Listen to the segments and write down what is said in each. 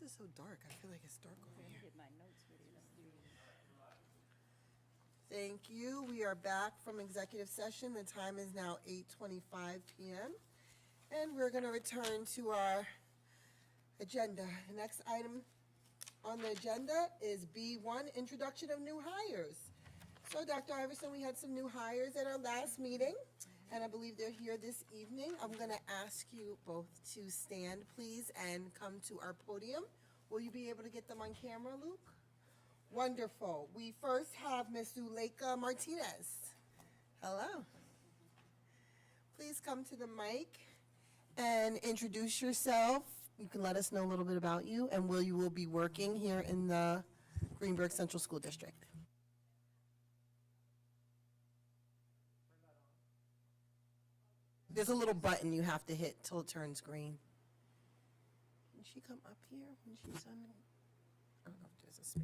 is so dark? I feel like it's dark over here. Get my notes ready. Thank you. We are back from executive session. The time is now 8:25 p.m. And we're going to return to our agenda. The next item on the agenda is B1, introduction of new hires. So, Dr. Iverson, we had some new hires at our last meeting, and I believe they're here this evening. I'm going to ask you both to stand, please, and come to our podium. Will you be able to get them on camera, Luke? Wonderful. We first have Ms. Zuleika Martinez. Hello. Please come to the mic and introduce yourself. You can let us know a little bit about you and where you will be working here in the Greenburgh Central School District. There's a little button you have to hit till it turns green. Can she come up here when she's done? I don't know if there's a space.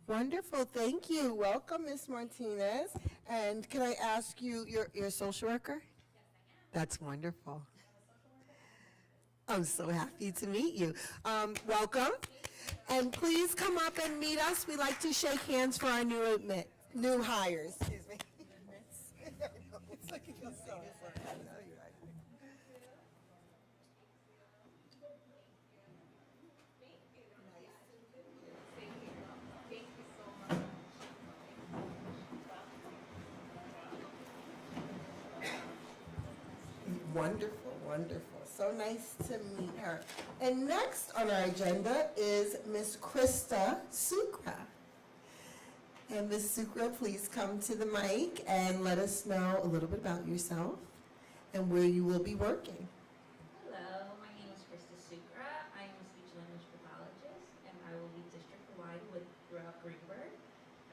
Wonderful, thank you. Welcome, Ms. Martinez. And can I ask you, you're a social worker? Yes, I am. That's wonderful. I'm so happy to meet you. Welcome. And please come up and meet us. We like to shake hands for our new hires. Excuse me. It's like you're so I know you are. Wonderful, wonderful. So nice to meet her. And next on our agenda is Miss Krista Sucra. And Miss Sucra, please come to the mic and let us know a little bit about yourself and where you will be working. Hello, my name is Krista Sucra. I am a speech language pathologist, and I will be district-wide throughout Greenburgh.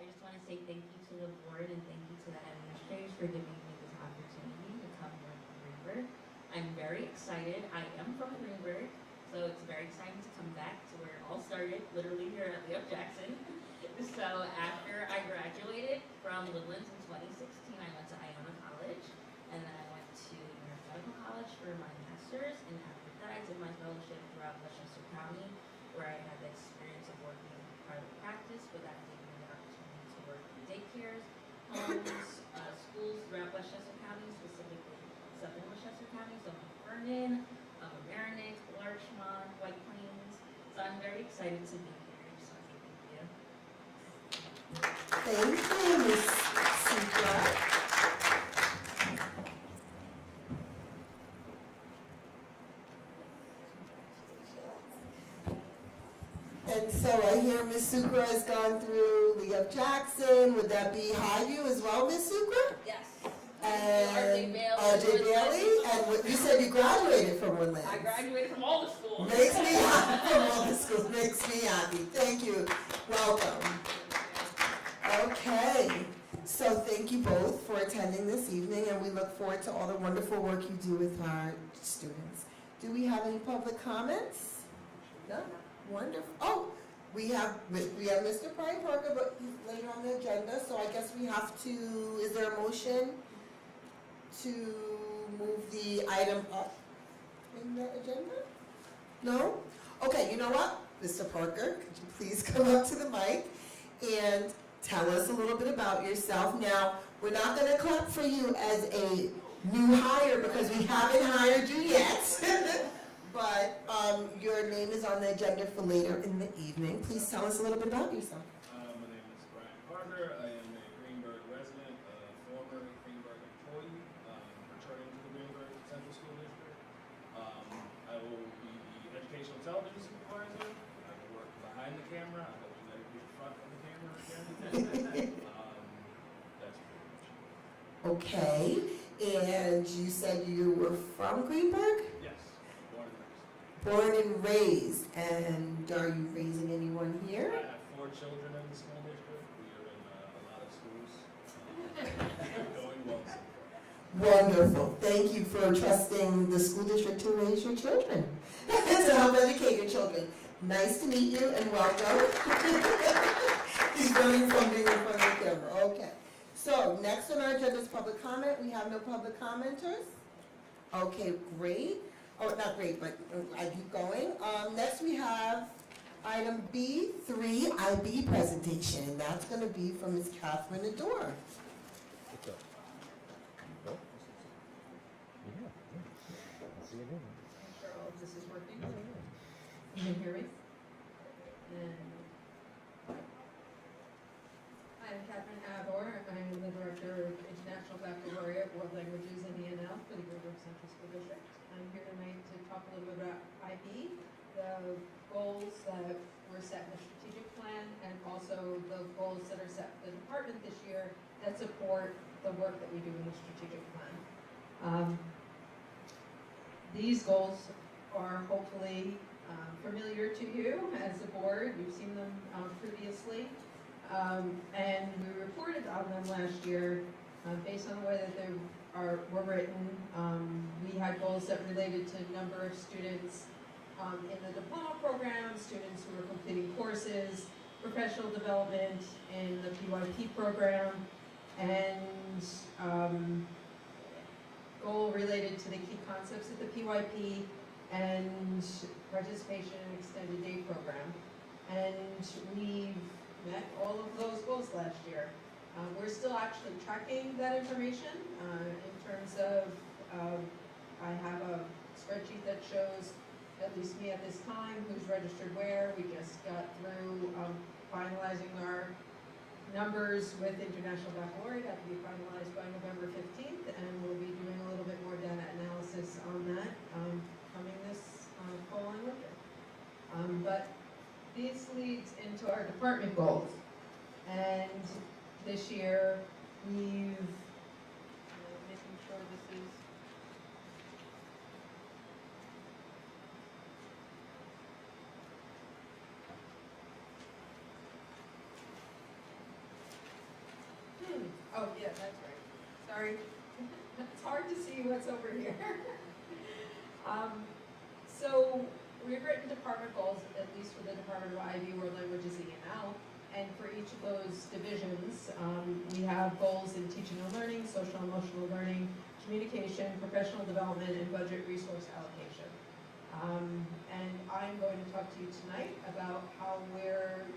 I just want to say thank you to the board and thank you to the administrators for giving me this opportunity to come work in Greenburgh. I'm very excited. I am from Greenburgh, so it's very exciting to come back to where it all started, literally here at Leo Jackson. So after I graduated from Woodlands in 2016, I went to Iona College, and then I went to New York Medical College for my master's, and after that I did my fellowship throughout Westchester County, where I had the experience of working in private practice, but that gave me the opportunity to work in daycares, homes, schools throughout Westchester County, specifically Southern Westchester County, so Mount Vernon, Mamaroneck, Larchmont, White Plains. So I'm very excited to be here. I just want to say thank you. Thank you, Ms. Sucra. And so I hear Ms. Sucra has gone through Leo Jackson. Would that be Highview as well, Ms. Sucra? Yes. And RJ Bailey. And you said you graduated from Woodlands. I graduated from all the schools. Makes me happy. From all the schools. Makes me happy. Thank you. Welcome. Okay. So thank you both for attending this evening, and we look forward to all the wonderful work you do with our students. Do we have any public comments? No? Wonderful. Oh, we have Mr. Pryor Parker, but he's later on the agenda, so I guess we have to, is there a motion to move the item up in the agenda? No? Okay, you know what? Mr. Parker, could you please come up to the mic and tell us a little bit about yourself. Now, we're not going to clap for you as a new hire because we haven't hired you yet. But your name is on the agenda for later in the evening. Please tell us a little bit about yourself. My name is Brian Parker. I am a Greenburgh resident, former Greenburgh employee, returning to the Greenburgh Central School District. I will be the educational television supervisor. I will work behind the camera I hope you let it be the front of the camera again. That's pretty much it. Okay, and you said you were from Greenburgh? Yes, born and raised. Born and raised, and are you raising anyone here? I have 4 children in the school district. We are in a lot of schools. Going well so far. Wonderful. Thank you for trusting the school district to raise your children, to help educate your children. Nice to meet you and welcome. He's learning from being in front of the camera. Okay. So next on our agenda is public comment. We have no public commenters. Okay, great. Oh, not great, but I keep going. Next we have item B3, IB presentation. That's going to be from Ms. Catherine Adore. What's up? Oh? Yeah. I'll see you again. Make sure all of this is working. You can hear me? And I'm Catherine Ador. I'm the Director of International Baccalaureate World Languages and ENL for the Greenburgh Central School District. I'm here tonight to talk a little bit about IB, the goals that were set in the strategic plan, and also the goals that are set for the department this year that support the work that we do in the strategic plan. These goals are hopefully familiar to you as a board. You've seen them previously. And we reported on them last year based on the way that they were written. We had goals that related to number of students in the diploma program, students who were completing courses, professional development in the PYP program, and goal related to the key concepts of the PYP and participation in extended day program. And we've met all of those goals last year. We're still actually tracking that information in terms of, I have a spreadsheet that shows, at least me at this time, who's registered where. We just got through finalizing our numbers with International Baccalaureate. That will be finalized by November 15th, and we'll be doing a little bit more data analysis on that coming this fall and winter. But this leads into our department goals. And this year, we've, making sure this is, oh yeah, that's right. Sorry. It's hard to see what's over here. So we've written department goals, at least for the Department of IB World Languages ENL, and for each of those divisions, we have goals in teaching and learning, social and emotional learning, communication, professional development, and budget resource allocation. And I'm going to talk to you tonight about how we're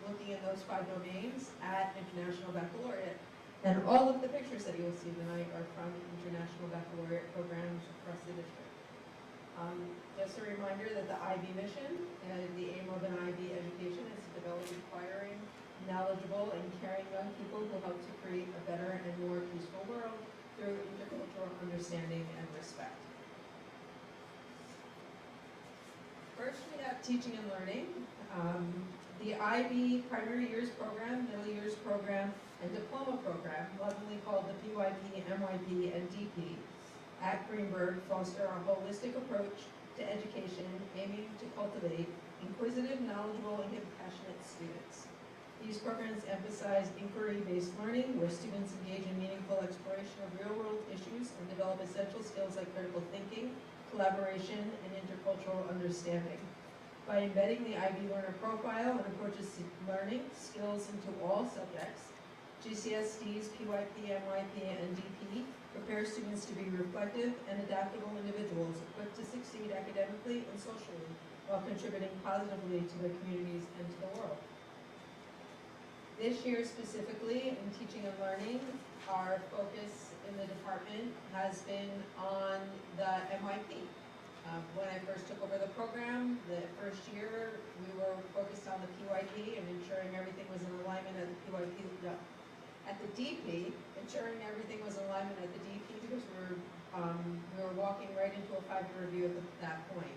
looking at those 5 domains at International Baccalaureate. And all of the pictures that you'll see tonight are from International Baccalaureate programs across the district. Just a reminder that the IB mission, the aim of an IB education is to develop inquiring, knowledgeable, and caring young people who help to create a better and more peaceful world through intercultural understanding and respect. First, we have teaching and learning. The IB primary years program, middle years program, and diploma program, lovingly called the PYP, MYP, and DP, at Greenburgh foster a holistic approach to education, aiming to cultivate inquisitive, knowledgeable, and compassionate students. These programs emphasize inquiry-based learning, where students engage in meaningful exploration of real-world issues and develop essential skills like critical thinking, collaboration, and intercultural understanding. By embedding the IB learner profile and approaches to learning skills into all subjects, GCSD's PYP, MYP, and DP prepare students to be reflective and adaptable individuals equipped to succeed academically and socially while contributing positively to their communities and to the world. This year specifically, in teaching and learning, our focus in the department has been on the MYP. When I first took over the program, the first year, we were focused on the PYP and ensuring everything was in alignment at the PYP, at the DP, ensuring everything was in alignment at the DP because we were walking right into a 5-year review at that point.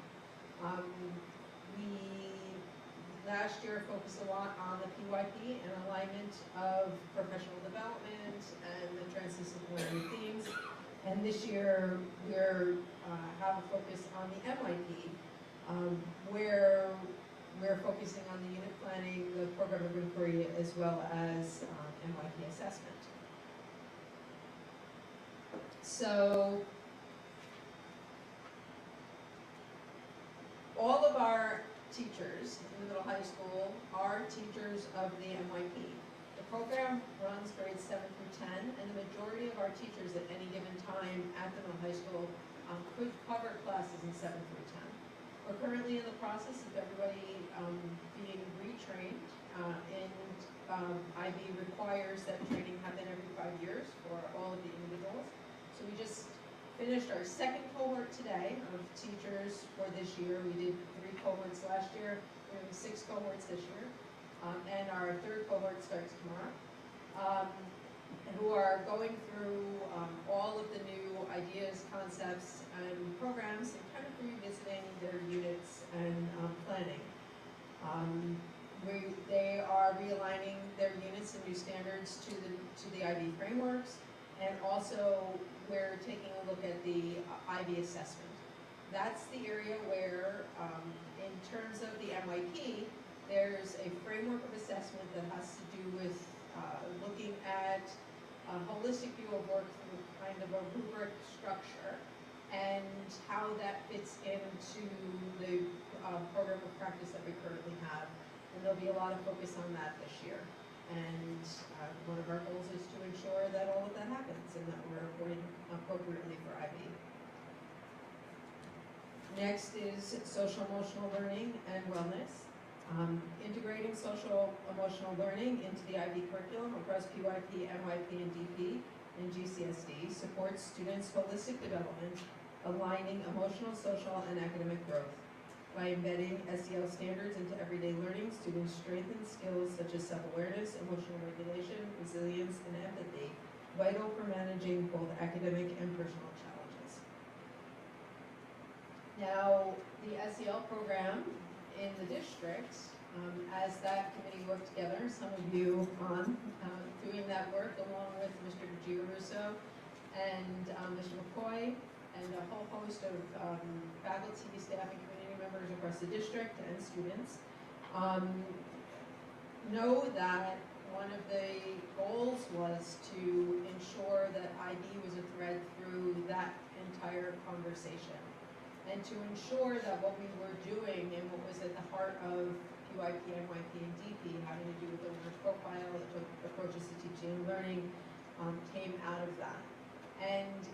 last year focused a lot on the PYP and alignment of professional development and the transdisciplinary themes. And this year, we're have a focus on the MYP, where we're focusing on the unit planning, the program of inquiry, as well as MYP assessment. So, all of our teachers in the middle high school are teachers of the MYP. The program runs grades 7 through 10, and the majority of our teachers at any given time at the middle high school could cover classes in 7 through 10. We're currently in the process of everybody being retrained, and IB requires that training happen every 5 years for all of the individuals. So we just finished our second cohort today of teachers for this year. We did 3 cohorts last year. We're doing 6 cohorts this year. And our third cohort starts tomorrow. Who are going through all of the new ideas, concepts, and programs, and kind of revisiting their units and planning. They are realigning their units and new standards to the IB frameworks, and also we're taking a look at the IB assessment. That's the area where, in terms of the MYP, there's a framework of assessment that has to do with looking at a holistic view of work through kind of a rubric structure and how that fits into the program of practice that we currently have. And there'll be a lot of focus on that this year. And one of our goals is to ensure that all of that happens and that we're reporting appropriately for IB. Next is social emotional learning and wellness. Integrating social emotional learning into the IB curriculum across PYP, MYP, and DP and GCSD supports students' holistic development, aligning emotional, social, and academic growth. By embedding SEL standards into everyday learning, students strengthen skills such as self-awareness, emotional regulation, resilience, and empathy, vital for managing both academic and personal challenges. Now, the SEL program in the district, as that committee worked together, some of you on doing that work along with Mr. Giarusso and Mr. McCoy and a whole host of faculty, staff, and community members across the district and students, know that one of the goals was to ensure that IB was a thread through that entire conversation, and to ensure that what we were doing and what was at the heart of PYP, MYP, and DP, having to do with the learner's profile, the approaches to teaching and learning, came out of that. And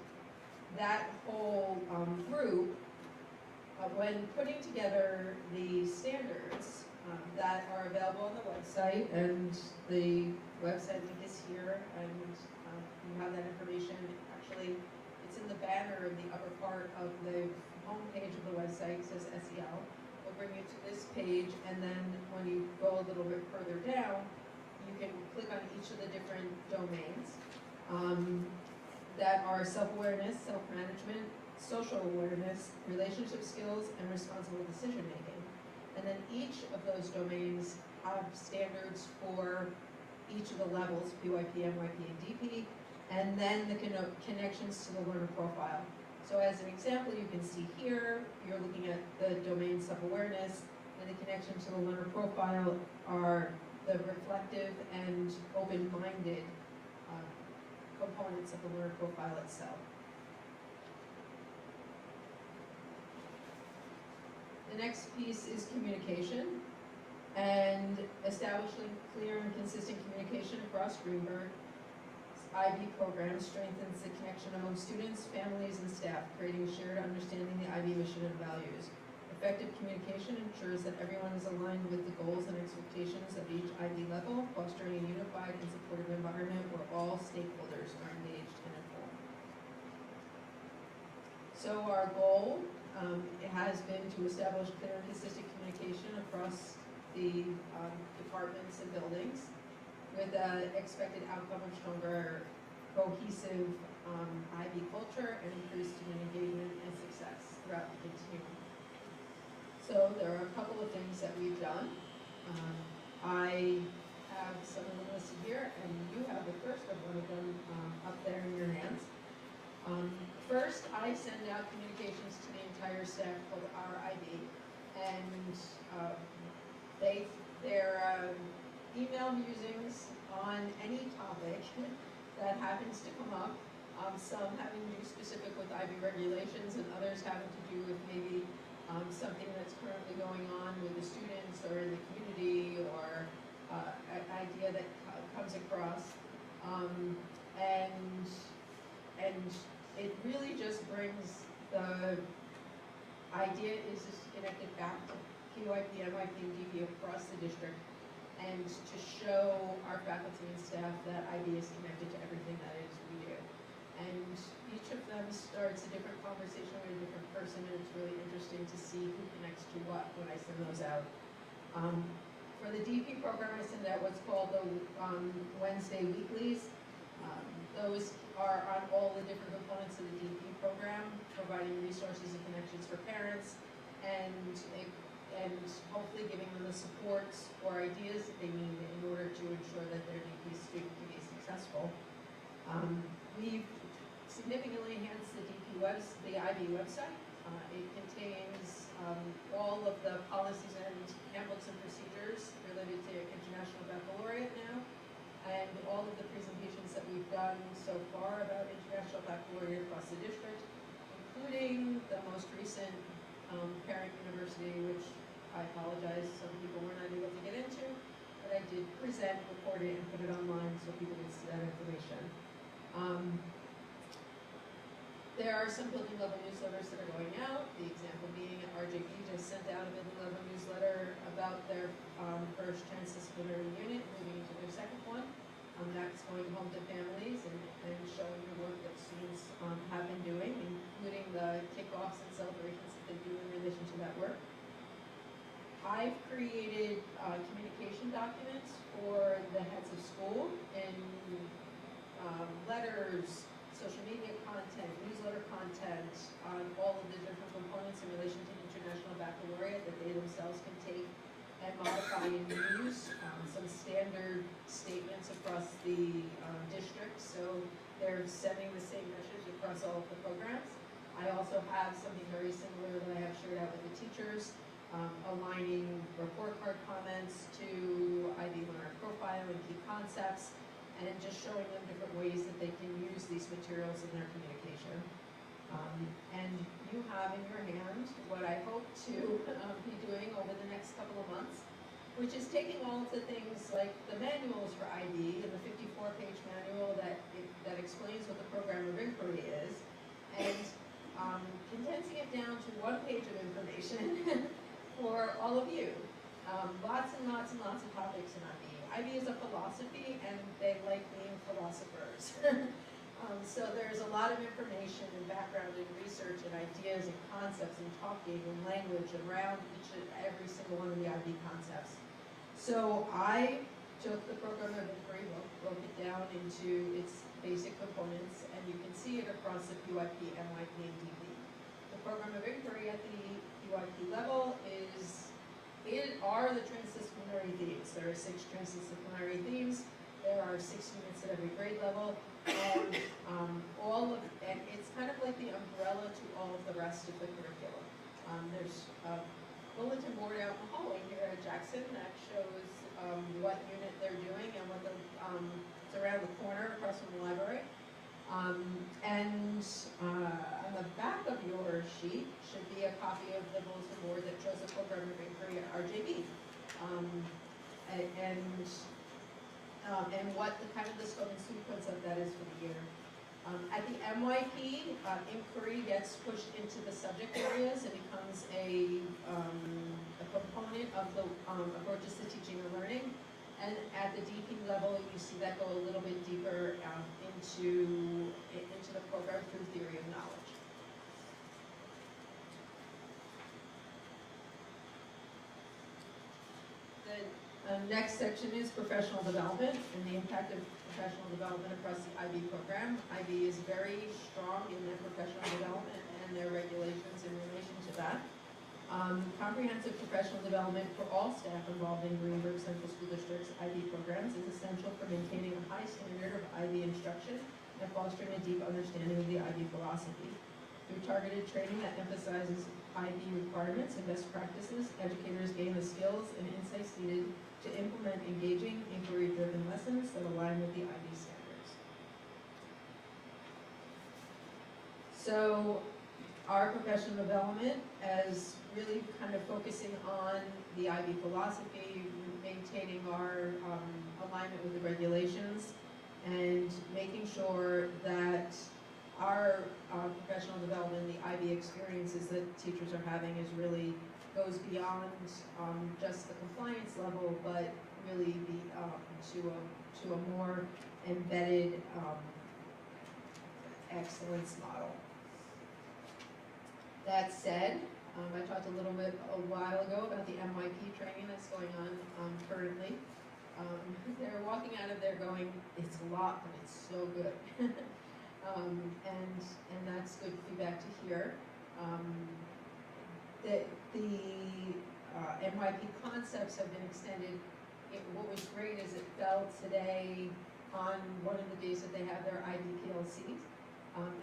that whole group, when putting together the standards that are available on the website, and the website link is here, and you have that information. Actually, it's in the banner in the upper part of the homepage of the website. It says SEL. We'll bring you to this page, and then when you go a little bit further down, you can click on each of the different domains that are self-awareness, self-management, social awareness, relationship skills, and responsible decision-making. And then each of those domains have standards for each of the levels, PYP, MYP, and DP, and then the connections to the learner profile. So as an example, you can see here, you're looking at the domain self-awareness, and the connection to the learner profile are the reflective and open-minded components of the learner profile itself. The next piece is communication, and establishing clear and consistent communication across Greenburgh IB program strengthens the connection among students, families, and staff, creating a shared understanding of the IB mission and values. Effective communication ensures that everyone is aligned with the goals and expectations of each IB level, fostering a unified and supportive environment where all stakeholders are engaged and informed. So our goal has been to establish clear and consistent communication across the departments and buildings, with an expected outcome of stronger, cohesive IB culture and increased student engagement and success throughout the continuum. So there are a couple of things that we've done. I have some of them listed here, and you have the first of one of them up there in your hands. First, I send out communications to the entire staff for our IB, and their email musings on any topic that happens to come up, some having to do specific with IB regulations and others having to do with maybe something that's currently going on with the students or in the community, or an idea that comes across. And it really just brings the idea is connected back to PYP, NYP, and DP across the district, and to show our faculty and staff that IB is connected to everything that it is we do. And each of them starts a different conversation with a different person, and it's really interesting to see who connects to what when I send those out. For the DP program, I send out what's called the Wednesday weeklies. Those are on all the different components of the DP program, providing resources and connections for parents, and hopefully giving them the supports or ideas that they need in order to ensure that their DP student can be successful. We've significantly enhanced the IB website. It contains all of the policies and handbooks and procedures related to International Baccalaureate now, and all of the presentations that we've done so far about International Baccalaureate across the district, including the most recent parent university, which I apologize, some people were not able to get into, but I did present, record it, and put it online so people can see that information. There are some building level newsletters that are going out. The example being RJP just sent out a building level newsletter about their first transdisciplinary unit, moving into their second one. That's going home to families and showing the work that students have been doing, including the kickoffs and celebrations that they do in relation to that work. I've created communication documents for the heads of school in letters, social media content, newsletter content, on all of the different components in relation to International Baccalaureate that they themselves can take and modify and use. Some standard statements across the district, so they're sending the same message across all of the programs. I also have something very similar that I have shared out with the teachers, aligning report card comments to IB learner profile and key concepts, and just showing them different ways that they can use these materials in their communication. And you have in your hand what I hope to be doing over the next couple of months, which is taking all of the things like the manuals for IB and the 54-page manual that explains what the program of inquiry is, and condensing it down to one page of information for all of you. Lots and lots and lots of topics in IB. IB is a philosophy, and they like being philosophers. So there's a lot of information and background and research and ideas and concepts and talking and language around each and every single one of the IB concepts. So I took the program of inquiry, broke it down into its basic components, and you can see it across the PYP, NYP, and DP. The program of inquiry at the PYP level are the transdisciplinary themes. There are 6 transdisciplinary themes. There are 6 units at every grade level, and and it's kind of like the umbrella to all of the rest of the curriculum. There's a bulletin board out in the hallway here at Jackson that shows what unit they're doing and what it's around the corner across from the library. And on the back of your sheet should be a copy of the bulletin board that shows the program of inquiry at RJB. And what the kind of the scope and sequence of that is for the year. At the MYP, inquiry gets pushed into the subject areas. It becomes a component of the approaches to teaching and learning. And at the DP level, you see that go a little bit deeper into the program through theory of knowledge. The next section is professional development and the impact of professional development across the IB program. IB is very strong in their professional development and their regulations in relation to that. Comprehensive professional development for all staff involved in Greenburgh Central School District's IB programs is essential for maintaining a high standard of IB instruction and fostering a deep understanding of the IB philosophy. Through targeted training that emphasizes IB requirements and best practices, educators gain the skills and insights needed to implement engaging, inquiry-driven lessons that align with the IB standards. So, our professional development as really kind of focusing on the IB philosophy, maintaining our alignment with the regulations, and making sure that our professional development, the IB experiences that teachers are having is really goes beyond just the compliance level, but really to a more embedded excellence model. That said, I talked a little bit a while ago about the MYP training that's going on currently. They're walking out of there going, it's a lot, but it's so good. And that's good feedback to hear. The MYP concepts have been extended. What was great is it fell today on one of the days that they have their IB PLCs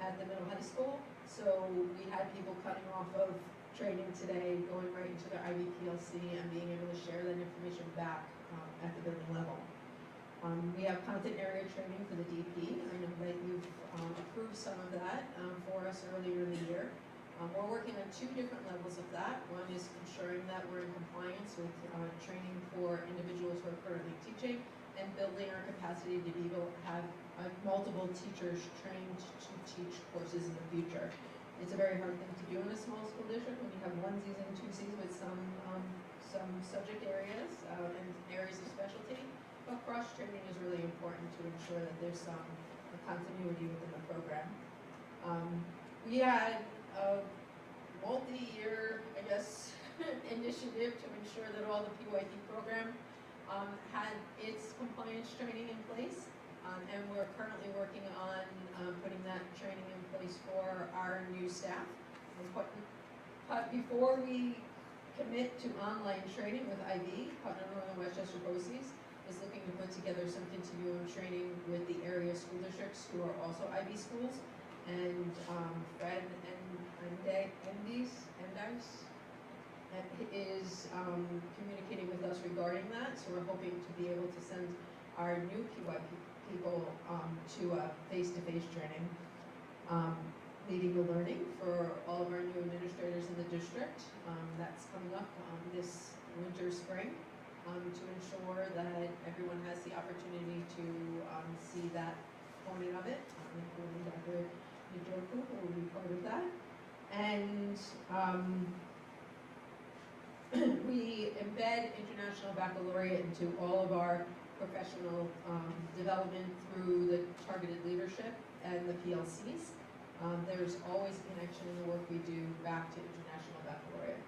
at the middle high school. So we had people cutting off of training today, going right into their IB PLC and being able to share that information back at the building level. We have content area training for the DP. I know that you've approved some of that for us earlier in the year. We're working on two different levels of that. One is ensuring that we're in compliance with training for individuals who are currently teaching and building our capacity to be able to have multiple teachers trained to teach courses in the future. It's a very hard thing to do in a small school district when you have onesies and twosies with some subject areas and areas of specialty. But cross-training is really important to ensure that there's some continuity within the program. We had a multi-year, I guess, initiative to ensure that all the PYP program had its compliance training in place. And we're currently working on putting that training in place for our new staff. But before we commit to online training with IB, Putnam Northern Westchester BOCES is looking to put together some continuum training with the area school districts who are also IB schools. And Fred Endice is communicating with us regarding that. So we're hoping to be able to send our new PYP people to a face-to-face training, leading the learning for all of our new administrators in the district. That's coming up this winter, spring, to ensure that everyone has the opportunity to see that component of it, including Dr. Nijoku, who will be part of that. And we embed International Baccalaureate into all of our professional development through the targeted leadership and the PLCs. There's always a connection in the work we do back to International Baccalaureate.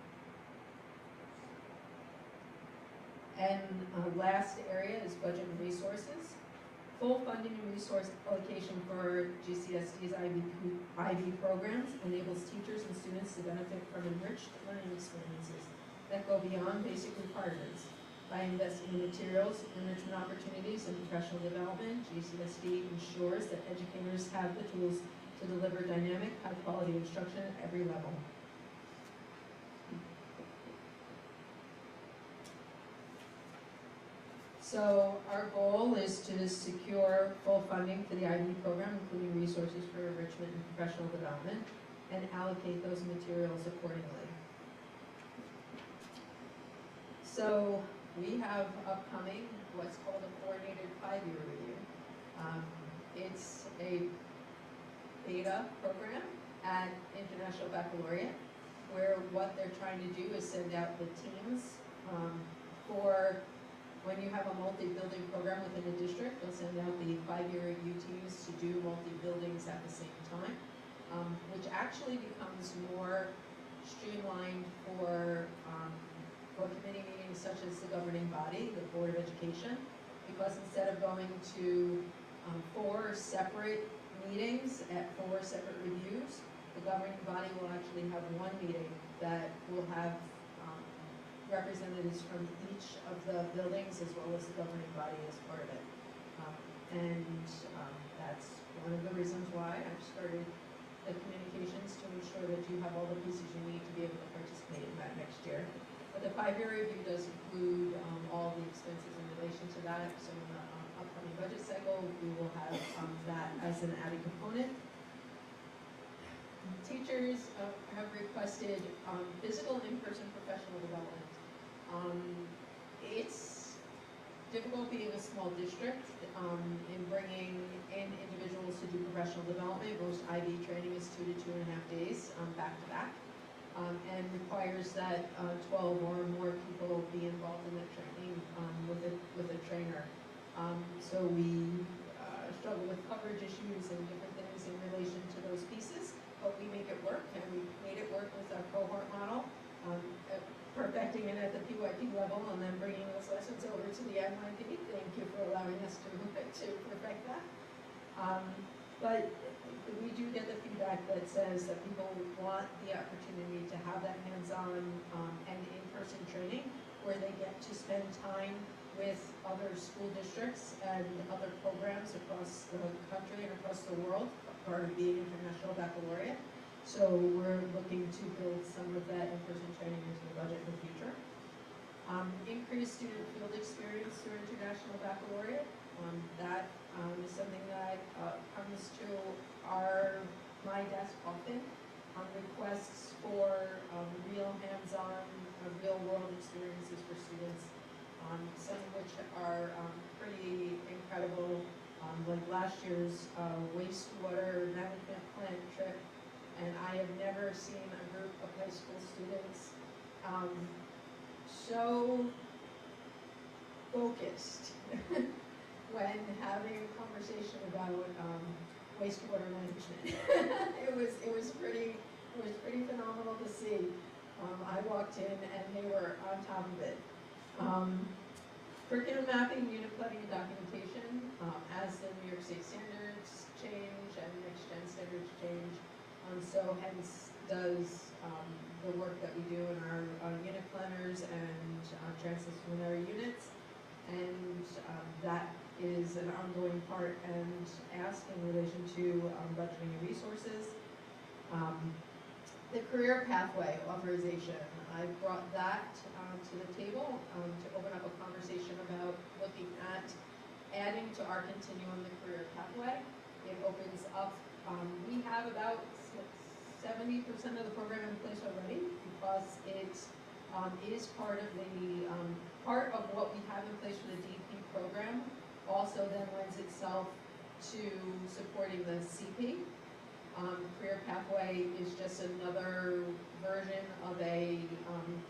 And last area is budget and resources. Full funding and resource allocation for GCSD's IB programs enables teachers and students to benefit from enriched learning experiences that go beyond basic requirements. By investing in materials, enrichment opportunities, and professional development, GCSD ensures that educators have the tools to deliver dynamic, high-quality instruction at every level. So our goal is to secure full funding for the IB program, including resources for enrichment and professional development, and allocate those materials accordingly. So we have upcoming what's called a coordinated 5-year review. It's a beta program at International Baccalaureate, where what they're trying to do is send out the teams for when you have a multi-building program within a district. They'll send out the 5-year review teams to do multi-buildings at the same time, which actually becomes more streamlined for committee meetings such as the governing body, the Board of Education, because instead of going to 4 separate meetings at 4 separate reviews, The governing body will actually have one meeting that will have representatives from each of the buildings as well as the governing body as part of it. That's one of the reasons why I've started the communications to ensure that you have all the pieces you need to be able to participate in that next year. But the 5-year review does include all the expenses in relation to that. So in the upcoming budget cycle, we will have that as an added component. Teachers have requested physical in-person professional development. It's difficult being a small district in bringing in individuals to do professional development. Most IB training is 2 to 2.5 days back to back, and requires that 12 or more people be involved in the training with a trainer. So we struggle with coverage issues and different things in relation to those pieces, but we make it work, and we made it work with our cohort model. Perfecting it at the PYP level and then bringing those lessons over to the NYP. Thank you for allowing us to perfect that. But we do get the feedback that says that people want the opportunity to have that hands-on and in-person training where they get to spend time with other school districts and other programs across the country and across the world, part of being International Baccalaureate. So we're looking to build some of that in-person training into the budget in the future. Increased student field experience through International Baccalaureate. That is something that comes to my desk often. Requests for real hands-on, real-world experiences for students. Some of which are pretty incredible, like last year's wastewater management plan trip. And I have never seen a group of high school students so focused when having a conversation about wastewater management. it was pretty phenomenal to see. I walked in and they were on top of it. Curriculum mapping, unit planning, and documentation. As the New York State standards change and next gen standards change, so hence does the work that we do in our unit planners and transdisciplinary units, and that is an ongoing part and ask in relation to budgeting and resources. The career pathway authorization, I brought that to the table to open up a conversation about looking at adding to our continuum the career pathway. It opens up, we have about 70% of the program in place already because it is part of the part of what we have in place for the DP program. Also then lends itself to supporting the CP. Career pathway is just another version of a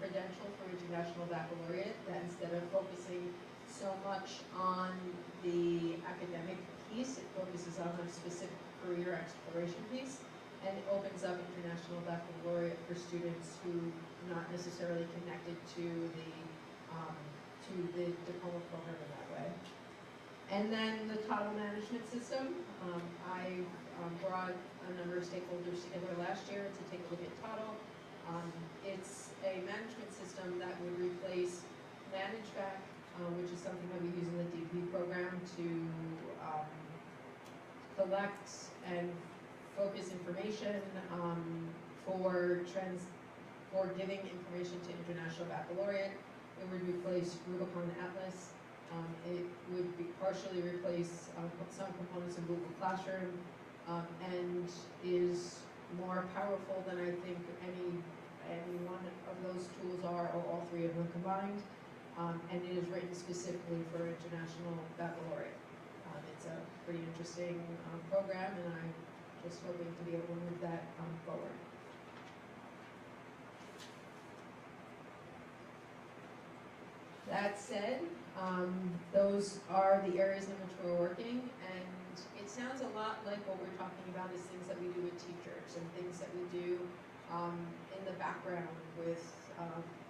credential for International Baccalaureate that instead of focusing so much on the academic piece, it focuses on a specific career exploration piece. And it opens up International Baccalaureate for students who are not necessarily connected to the diploma program in that way. And then the title management system. I brought a number of stakeholders together last year to take a look at title. It's a management system that would replace ManageBac, which is something that we use in the DP program to collect and focus information for giving information to International Baccalaureate. It would replace Rubicon Atlas. It would partially replace some components of Google Classroom and is more powerful than I think any one of those tools are, or all three of them combined. And it is written specifically for International Baccalaureate. It's a pretty interesting program, and I'm just hoping to be able to move that forward. That said, those are the areas in which we're working, and it sounds a lot like what we're talking about is things that we do with teachers and things that we do in the background with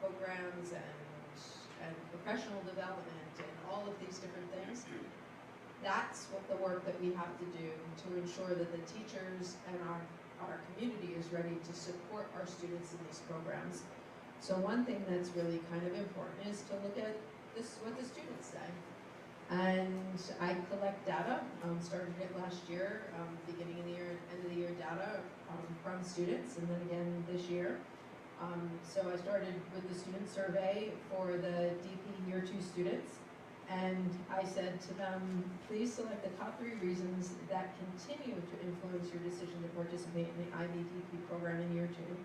programs and professional development and all of these different things. That's what the work that we have to do to ensure that the teachers and our community is ready to support our students in these programs. So one thing that's really kind of important is to look at this, what the students say. And I collect data, started it last year, beginning of the year, end of the year data from students, and then again this year. So I started with the student survey for the DP Year 2 students, and I said to them, please select the top 3 reasons that continue to influence your decision to participate in the IB-DP program in Year 2.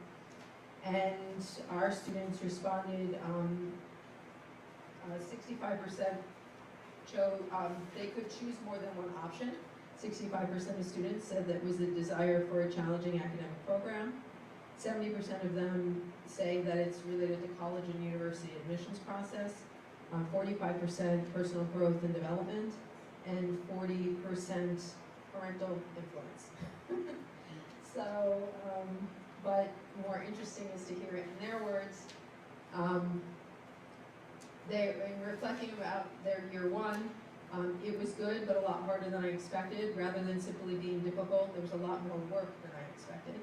And our students responded, 65% chose, they could choose more than one option. 65% of students said that was the desire for a challenging academic program. 70% of them say that it's related to college and university admissions process. 45% personal growth and development, and 40% parental influence. So, but more interesting is to hear it in their words. In reflecting about their year 1, it was good, but a lot harder than I expected. Rather than simply being difficult, there was a lot more work than I expected.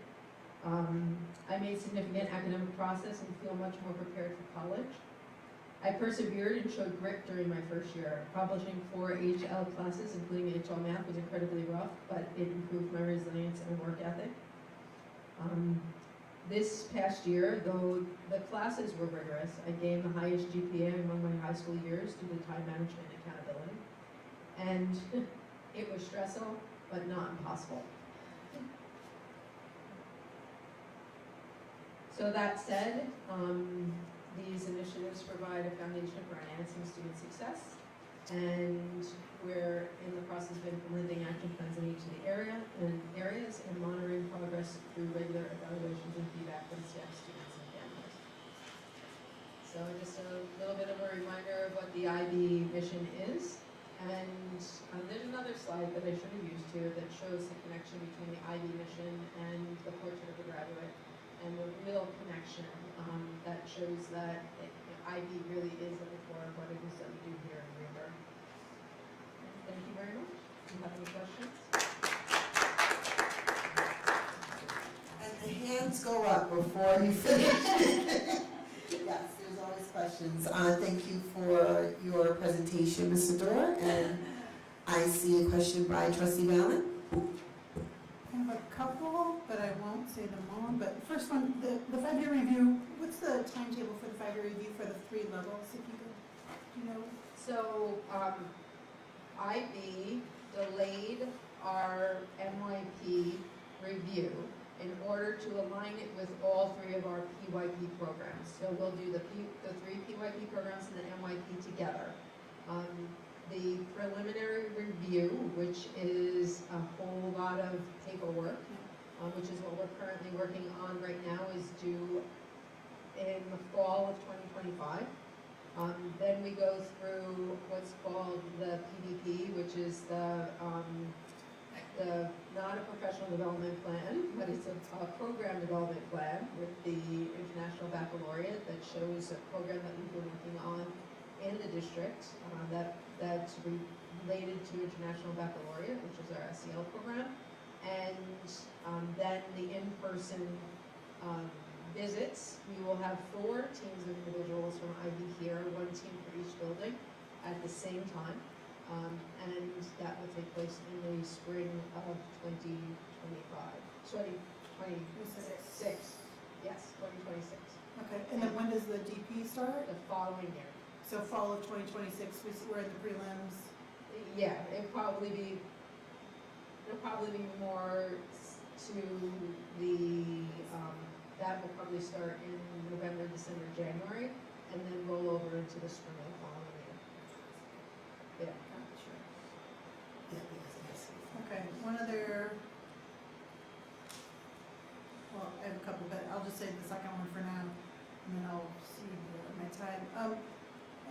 I made significant academic process and feel much more prepared for college. I persevered and showed grit during my first year. Accomplishing 4 HL classes, including HL math, was incredibly rough, but it improved my resilience and work ethic. This past year, though the classes were rigorous, I gained the highest GPA among my high school years due to time management and accountability. And it was stressful, but not impossible. So that said, these initiatives provide a foundation for enhancing student success, and we're in the process of implementing action plans in each of the areas and monitoring progress through regular evaluations and feedback from staff, students, and families. So just a little bit of a reminder of what the IB mission is, and there's another slide that I should have used here that shows the connection between the IB mission and the portrait of the graduate, and the real connection that shows that IB really is at the core of what it is that we do here in Greenburgh. Thank you very much. Do you have any questions? And the hands go up before you finish. Yes, there's always questions. Thank you for your presentation, Ms. Sador. And I see a question by Trustee Valen. I have a couple, but I won't say them all. But first one, the 5-year review, what's the timetable for the 5-year review for the 3 levels, if you could, you know? So, IB delayed our MYP review in order to align it with all 3 of our PYP programs. So we'll do the 3 PYP programs and the MYP together. The preliminary review, which is a whole lot of paperwork, which is what we're currently working on right now, is due in the fall of 2025. Then we go through what's called the PDP, which is the not a professional development plan, but it's a program development plan with the International Baccalaureate that shows a program that we've been working on in the district that's related to International Baccalaureate, which is our SEL program. And then the in-person visits, we will have 4 teams of individuals from IB here, 1 team for each building at the same time. And that will take place in the spring of 2026. Yes, 2026. Okay, and then when does the DP start? The following year. So fall of 2026, we're in the prelims. Yeah, it'll probably be more to the, that will probably start in November, December, January, and then roll over into the spring of the following year. Yeah. Gotcha. Yeah, yes. Okay, one other, well, I have a couple, but I'll just say the second one for now, and then I'll see my time.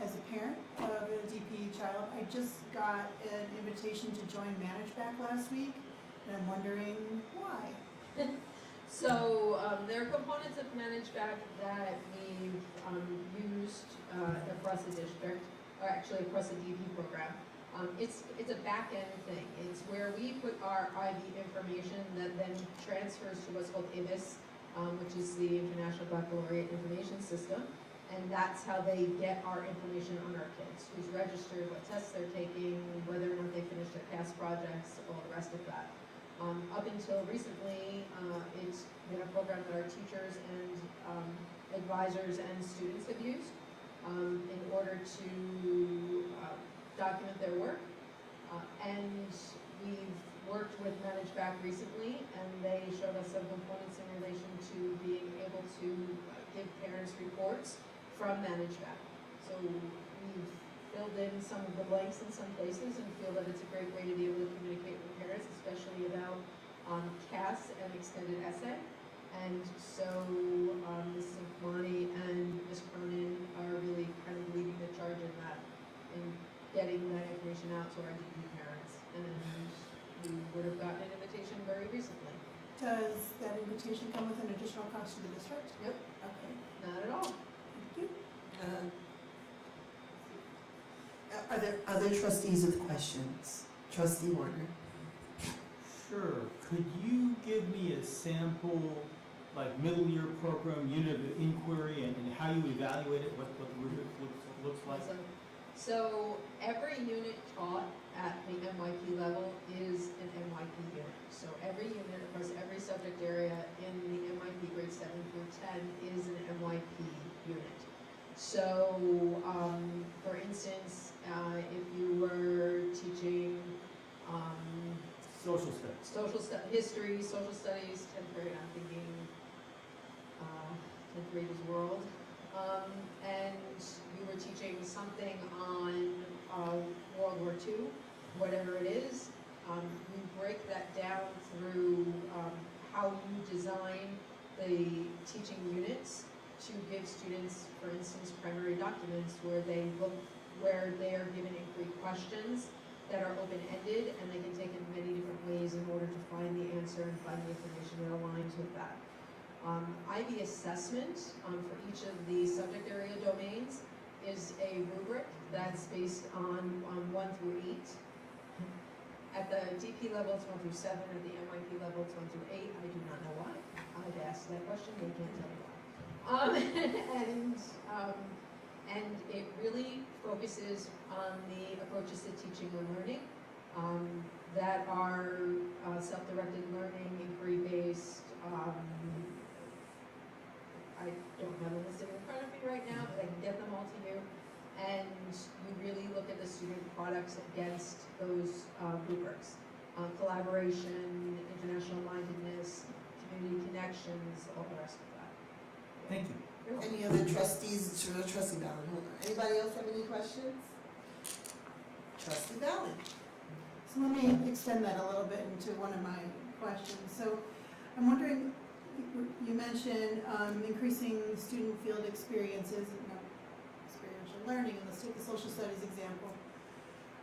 As a parent of a DP child, I just got an invitation to join ManageBack last week, and I'm wondering why. So there are components of ManageBack that we've used across the district, or actually across the DP program. It's a back-end thing. It's where we put our IB information that then transfers to what's called IBIS, which is the International Baccalaureate Information System. And that's how they get our information on our kids, who's registered, what tests they're taking, whether or not they finished their past projects, all the rest of that. Up until recently, it's been a program that our teachers and advisors and students have used in order to document their work. And we've worked with ManageBack recently, and they showed us some components in relation to being able to give parents reports from ManageBack. So we've filled in some of the blanks in some places and feel that it's a great way to be able to communicate with parents, especially about CAS and extended essay. And so Mrs. Monty and Ms. Cronin are really kind of leading the charge in that, in getting that information out to our DP parents. And we would have gotten an invitation very recently. Does that invitation come with an additional cost to the district? Yep. Okay, Not at all. thank you. Are there other trustees with questions? Trustee Warner? Sure. Could you give me a sample, like middle year program, unit of inquiry, and how you evaluate it, what the rubric looks like? Awesome. So every unit taught at the MYP level is an MYP unit. So every unit across every subject area in the MYP grade 7 through 10 is an MYP unit. So, for instance, if you were teaching Social studies. history, social studies, 10th grade, I'm thinking 10th graders world, and you were teaching something on World War II, whatever it is, you break that down through how you design the teaching units to give students, for instance, primary documents where they are given inquiry questions that are open-ended, and they can take in many different ways in order to find the answer and find the information that aligns with that. IB assessment for each of the subject area domains is a rubric that's based on 1 through 8. At the DP level, it's 1 through 7. At the MYP level, it's 1 through 8. I do not know why. I've asked that question, they can't tell me why. And it really focuses on the approaches to teaching and learning that are self-directed learning, inquiry-based. I don't have them listed in front of me right now, but I can get them all to you. And you really look at the student products against those rubrics. Collaboration, international mindedness, community connections, all the rest of that. Thank you. Any other trustees, trustee Ballard, hold on. Anybody else have any questions? Trustee Ballard? So let me extend that a little bit into one of my questions. So I'm wondering, you mentioned increasing student field experiences, experiential learning, and let's take the social studies example.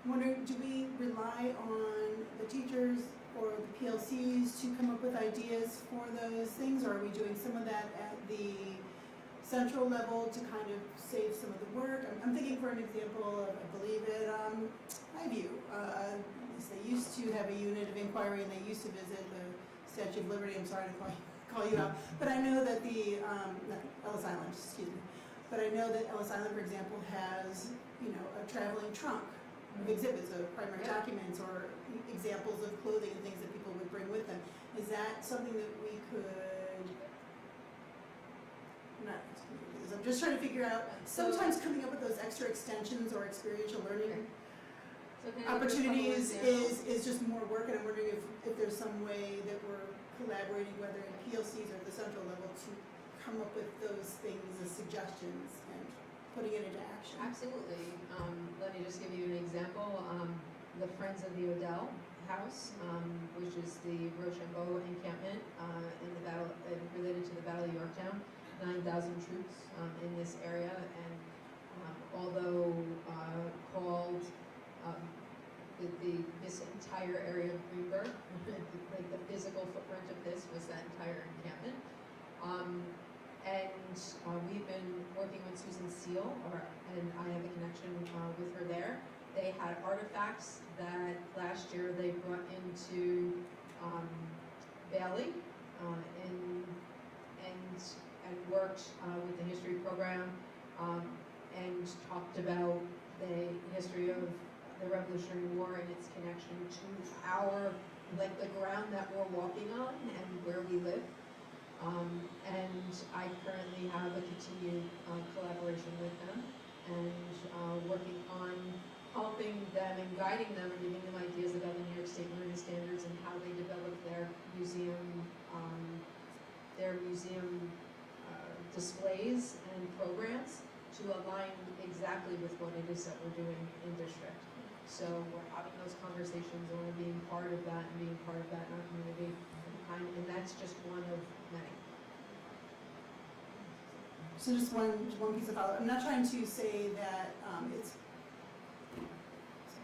I'm wondering, do we rely on the teachers or the PLCs to come up with ideas for those things, or are we doing some of that at the central level to kind of save some of the work? I'm thinking, for an example, of, I believe at Highview, they used to have a unit of inquiry, and they used to visit the Statue of Liberty. I'm sorry to call you out, but I know that the Ellis Island, excuse me, but I know that Ellis Island, for example, has a traveling trunk of exhibits of primary documents or examples of clothing and things that people would bring with them. Is that something that we could? I'm just trying to figure out, sometimes coming up with those extra extensions or experiential learning opportunities is just more work, and I'm wondering if there's some way that we're collaborating, whether in PLCs or at the central level, to come up with those things as suggestions and putting it into action. Absolutely. Let me just give you an example. The Friends of the Odell House, which is the Rochambeau encampment in the battle, related to the Battle of Yorktown. 9,000 troops in this area, and although called this entire area of Greenburgh, like the physical footprint of this was that entire encampment. We've been working with Susan Seal, and I have a connection with her there. They had artifacts that last year they brought into Bailey and worked with the history program and talked about the history of the Revolutionary War and its connection to our, like the ground that we're walking on and where we live. And I currently have a continued collaboration with them and working on helping them and guiding them and giving them ideas about the New York State Learning Standards and how they develop their museum displays and programs to align exactly with what it is that we're doing in district. So we're having those conversations and we're being part of that and being part of that in our community. And that's just one of many. So just one piece of follow-up. I'm not trying to say that it's, so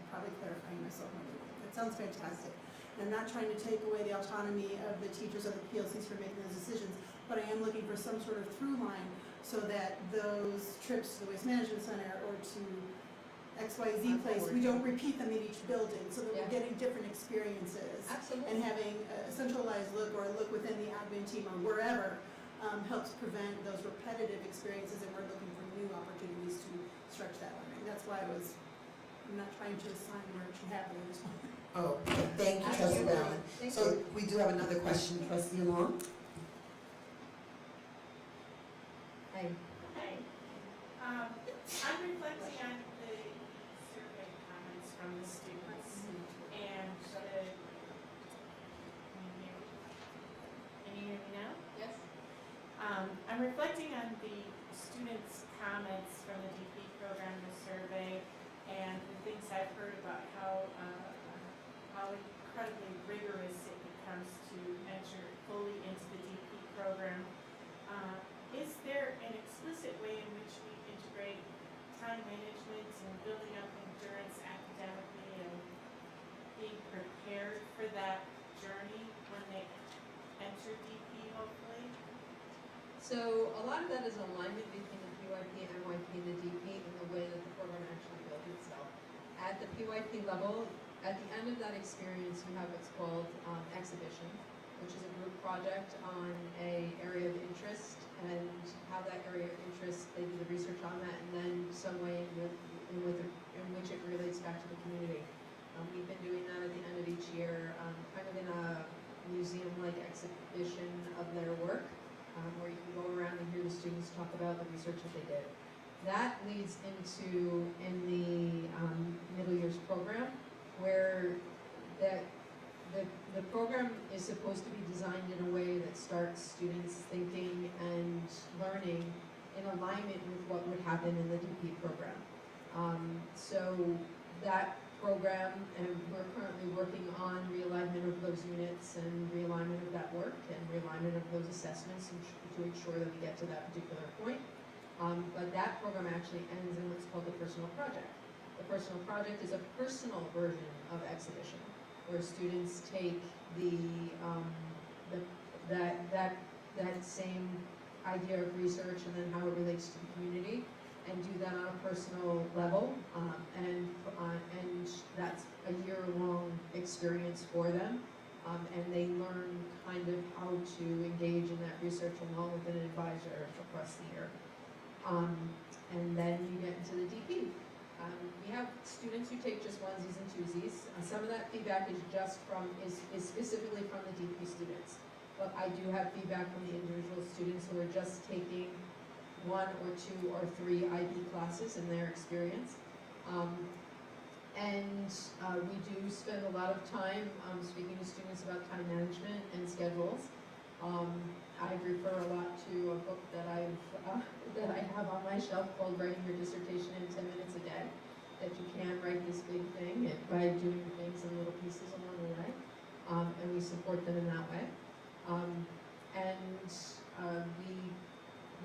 I'm probably clarifying myself. It sounds fantastic. And I'm not trying to take away the autonomy of the teachers or the PLCs for making those decisions, but I am looking for some sort of through line so that those trips to the Waste Management Center or to XYZ place, we don't repeat them in each building, so that we're getting different experiences. Absolutely. And having a centralized look or a look within the admin team or wherever helps prevent those repetitive experiences, and we're looking for new opportunities to stretch that learning. That's why I'm not trying to assign where it should happen at this point. Oh, thank you, Trustee Absolutely. Allen. Thank So we do have another question, Trustee Long. Hey. Hi. I'm reflecting on the survey comments from the students and can you hear me now? Yes. I'm reflecting on the students' comments from the DP program, the survey, and the things I've heard about how incredibly rigorous it becomes to enter fully into the DP program. Is there an explicit way in which we integrate time management and building up endurance academically and being prepared for that journey when they enter DP, hopefully? So a lot of that is alignment between the PYP, NYP, and the DP in the way that the program actually built itself. At the PYP level, at the end of that experience, you have what's called exhibition, which is a group project on an area of interest and how that area of interest, they do the research on that, and then some way in which it relates back to the community. We've been doing that at the end of each year, kind of in a museum-like exhibition of their work, where you can go around and hear the students talk about the research that they did. That leads into, in the middle years program, where the program is supposed to be designed in a way that starts students thinking and learning in alignment with what would happen in the DP program. So that program, and we're currently working on realignment of those units and realignment of that work and realignment of those assessments to ensure that we get to that particular point. But that program actually ends in what's called the personal project. The personal project is a personal version of exhibition, where students take that same idea of research and then how it relates to the community, and do that on a personal level, and that's a year-long experience for them, and they learn kind of how to engage in that research along with an advisor across the year. And then you get into the DP. We have students who take just onesies and twosies. Some of that feedback is specifically from the DP students. But I do have feedback from the individual students who are just taking 1 or 2 or 3 IB classes in their experience. We do spend a lot of time speaking to students about time management and schedules. I refer a lot to a book that I have on my shelf called Writing Your Dissertation in 10 Minutes a Day, that you can write this big thing by doing things in little pieces along the way, and we support them in that way.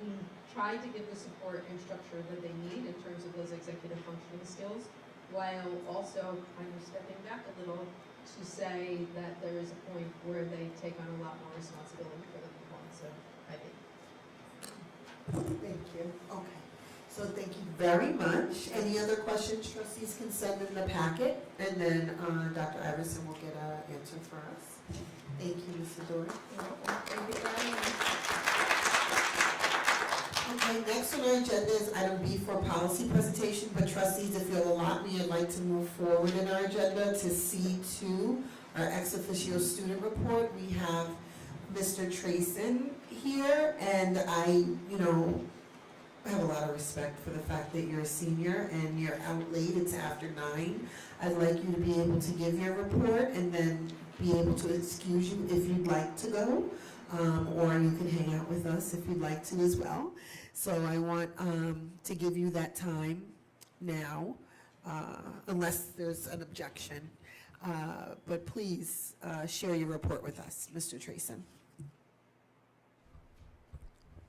We try to give the support and structure that they need in terms of those executive functioning skills, while also kind of stepping back a little to say that there is a point where they take on a lot more responsibility for the performance of IB. Thank you. Okay. So thank you very much. Any other questions, trustees can send in the packet, and then Dr. Iverson will get an answer for us. Thank you, Mr. Dory. Thank you, Diane. Okay, next on our agenda is item B for policy presentation, but trustees, if you'll allow me, I'd like to move forward in our agenda to C2, our ex officio student report. We have Mr. Trayson here, and I have a lot of respect for the fact that you're a senior and you're out late, it's after 9. I'd like you to be able to give your report and then be able to excuse you if you'd like to go, or you can hang out with us if you'd like to as well. So I want to give you that time now, unless there's an objection. But please share your report with us, Mr. Trayson.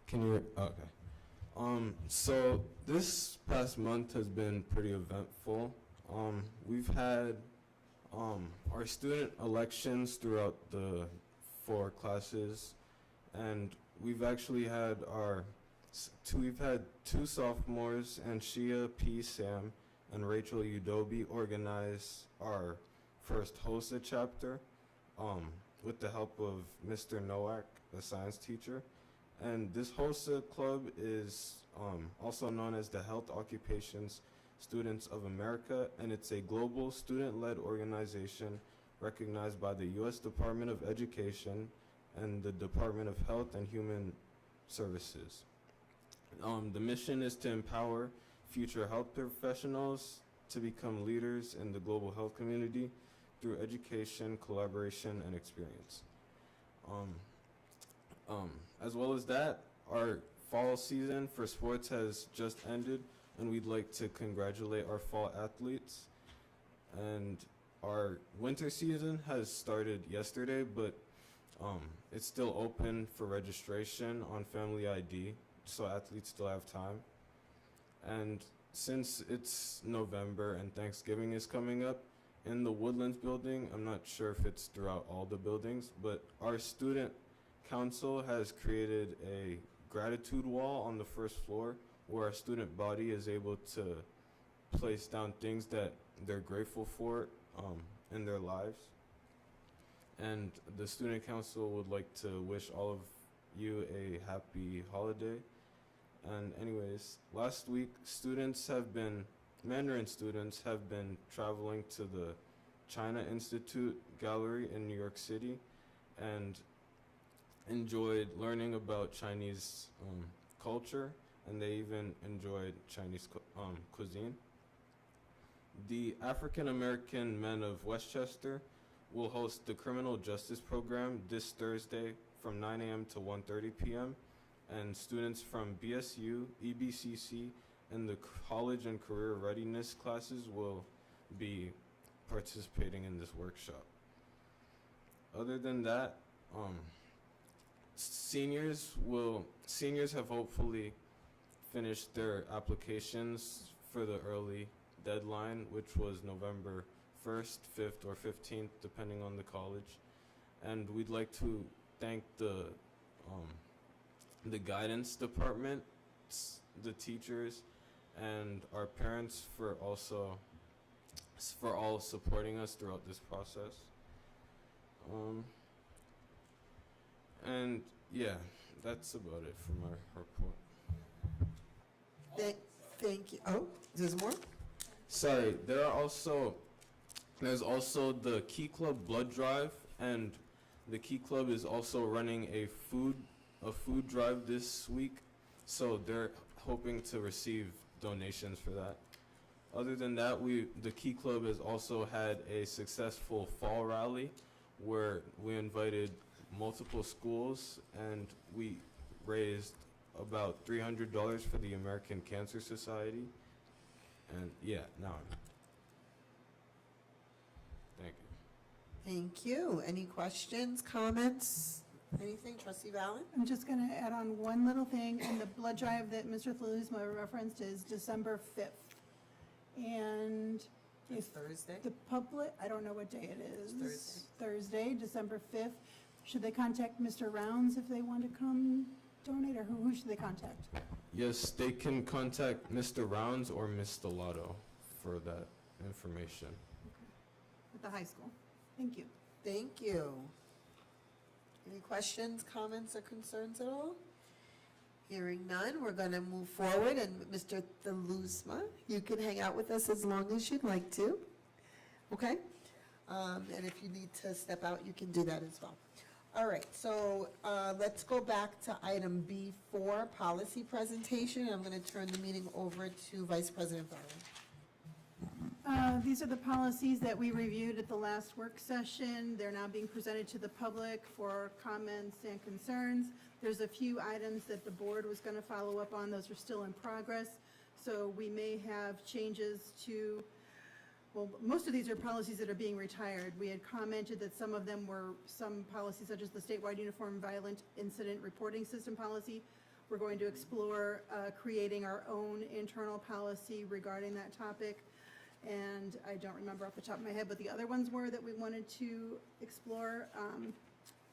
Can you, okay. So this past month has been pretty eventful. We've had our student elections throughout the 4 classes, and we've actually had we've had 2 sophomores, and Shia P. Sam and Rachel Udobi, organize our first HOSA chapter with the help of Mr. Nowak, the science teacher. And this HOSA club is also known as the Health Occupations Students of America, and it's a global student-led organization recognized by the U.S. Department of Education and the Department of Health and Human Services. The mission is to empower future health professionals to become leaders in the global health community through education, collaboration, and experience. As well as that, our fall season for sports has just ended, and we'd like to congratulate our fall athletes. And our winter season has started yesterday, but it's still open for registration on Family ID, so athletes still have time. And since it's November and Thanksgiving is coming up, in the Woodlands building, I'm not sure if it's throughout all the buildings, but our student council has created a gratitude wall on the first floor where our student body is able to place down things that they're grateful for in their lives. And the student council would like to wish all of you a happy holiday. And anyways, last week Mandarin students have been traveling to the China Institute Gallery in New York City and enjoyed learning about Chinese culture, and they even enjoyed Chinese cuisine. The African American Men of Westchester will host the Criminal Justice Program this Thursday from 9 a.m. to 1:30 p.m. and students from BSU, EBCC, and the College and Career Readiness classes will be participating in this workshop. Other than that, seniors have hopefully finished their applications for the early deadline, which was November 1st, 5th, or 15th, depending on the college. And we'd like to thank the guidance department, the teachers, and our parents for all supporting us throughout this process. And yeah, that's about it for my report. Thank you. Oh, there's more? Sorry, there's also the Key Club blood drive, and the Key Club is also running a food drive this week, so they're hoping to receive donations for that. Other than that, the Key Club has also had a successful fall rally where we invited multiple schools, and we raised about $300 for the American Cancer Society. And yeah, now thank you. Thank you. Any questions, comments, anything? Trustee Valen? I'm just going to add on one little thing, and the blood drive that Mr. Flalusma referenced is December 5th. And It's if Thursday? the public, I don't know what day it is. It's Thursday, December 5th. Should they contact Mr. Rounds if they want to come donate, or who should they contact? Yes, they can contact Mr. Rounds or Ms. Stellato for that information. At the high school. Thank you. Thank you. Any questions, comments, or concerns at all? Hearing none, we're going to move forward, and Mr. Thelusma, you can hang out with us as long as you'd like to, okay? And if you need to step out, you can do that as well. All right, so let's go back to item B4, policy presentation. I'm going to turn the meeting over to Vice President Barron. These are the policies that we reviewed at the last work session. They're now being presented to the public for comments and concerns. There's a few items that the board was going to follow up on. Those are still in progress. So we may have changes to, well, most of these are policies that are being retired. We had commented that some of them were, some policies such as the statewide uniform violent incident reporting system policy. We're going to explore creating our own internal policy regarding that topic. And I don't remember off the top of my head what the other ones were that we wanted to explore.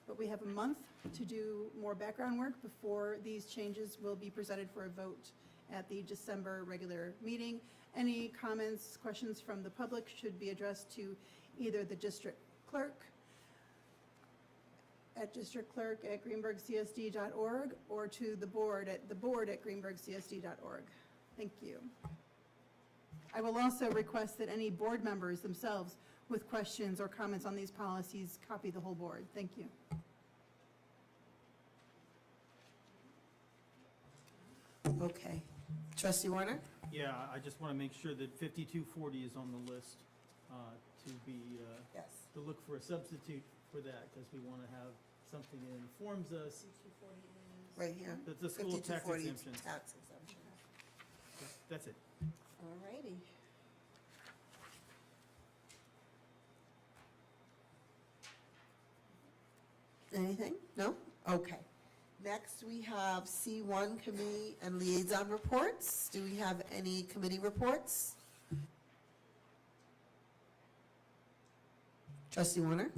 But we have a month to do more background work before these changes will be presented for a vote at the December regular meeting. Any comments, questions from the public should be addressed to either the district clerk at districtclerk@greenburgcsd.org or to the board at greenburgcsd.org. Thank you. I will also request that any board members themselves with questions or comments on these policies copy the whole board. Thank you. Okay. Trustee Warner? Yeah, I just want to make sure that 5240 is on the list to be, Yes. to look for a substitute for that, because we want to have something that informs us Right here. that the school tax 5240 exemptions. Tax exemption. That's it. All righty. Anything? No? Okay. Next, we have C1 committee and liaison reports. Do we have any committee reports? Trustee Warner?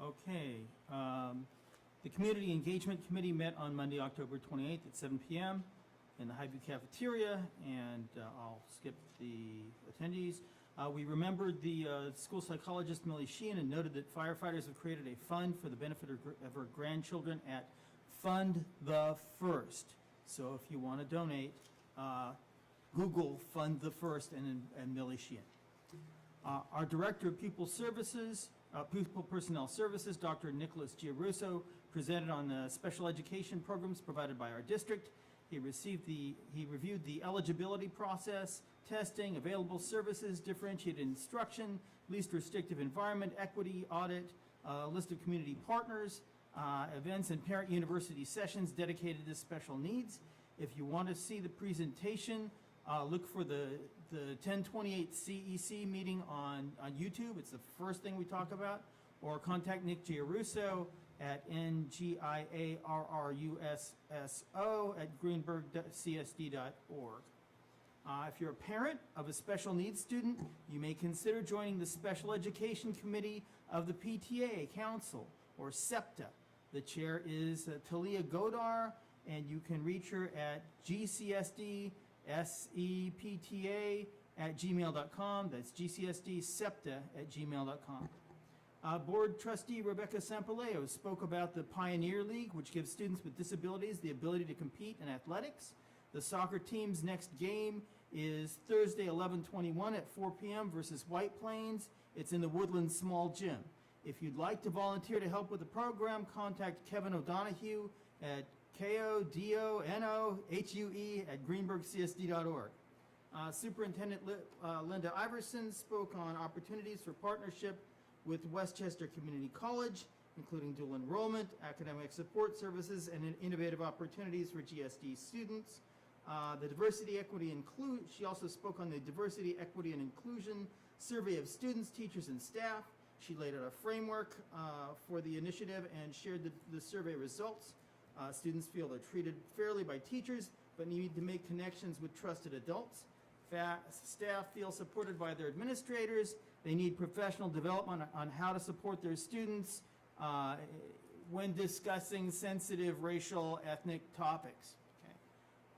Okay. The Community Engagement Committee met on Monday, October 28th at 7 p.m. in the Highview Cafeteria, and I'll skip the attendees. We remembered the school psychologist Millie Sheehan and noted that firefighters have created a fund for the benefit of her grandchildren at Fund the First. So if you want to donate, Google Fund the First and Millie Sheehan. Our Director of Pupil Services, Pupil Personnel Services, Dr. Nicholas Giarusso, presented on the special education programs provided by our district. He reviewed the eligibility process, testing, available services, differentiated instruction, least restrictive environment, equity, audit, list of community partners, events and parent university sessions dedicated to special needs. If you want to see the presentation, look for the 1028 CEC meeting on YouTube. It's the first thing we talk about. Or contact Nick Giarusso at ngiarrusso@greenburgcsd.org. If you're a parent of a special needs student, you may consider joining the Special Education Committee of the PTA Council, or SEPTA. The chair is Talia Godar, and you can reach her at gcsdsepta@gmail.com. That's gcsdsepta@gmail.com. Board Trustee Rebecca Sampaleo spoke about the Pioneer League, which gives students with disabilities the ability to compete in athletics. The soccer team's next game is Thursday, 11/21 at 4 p.m. versus White Plains. It's in the Woodland Small Gym. If you'd like to volunteer to help with the program, contact Kevin O'Donohue at KODONOHUE@greenburgcsd.org. Superintendent Linda Iverson spoke on opportunities for partnership with Westchester Community College, including dual enrollment, academic support services, and innovative opportunities for GSD students. The diversity, equity, she also spoke on the diversity, equity, and inclusion survey of students, teachers, and staff. She laid out a framework for the initiative and shared the survey results. Students feel they're treated fairly by teachers, but need to make connections with trusted adults. Staff feel supported by their administrators. They need professional development on how to support their students when discussing sensitive racial, ethnic topics.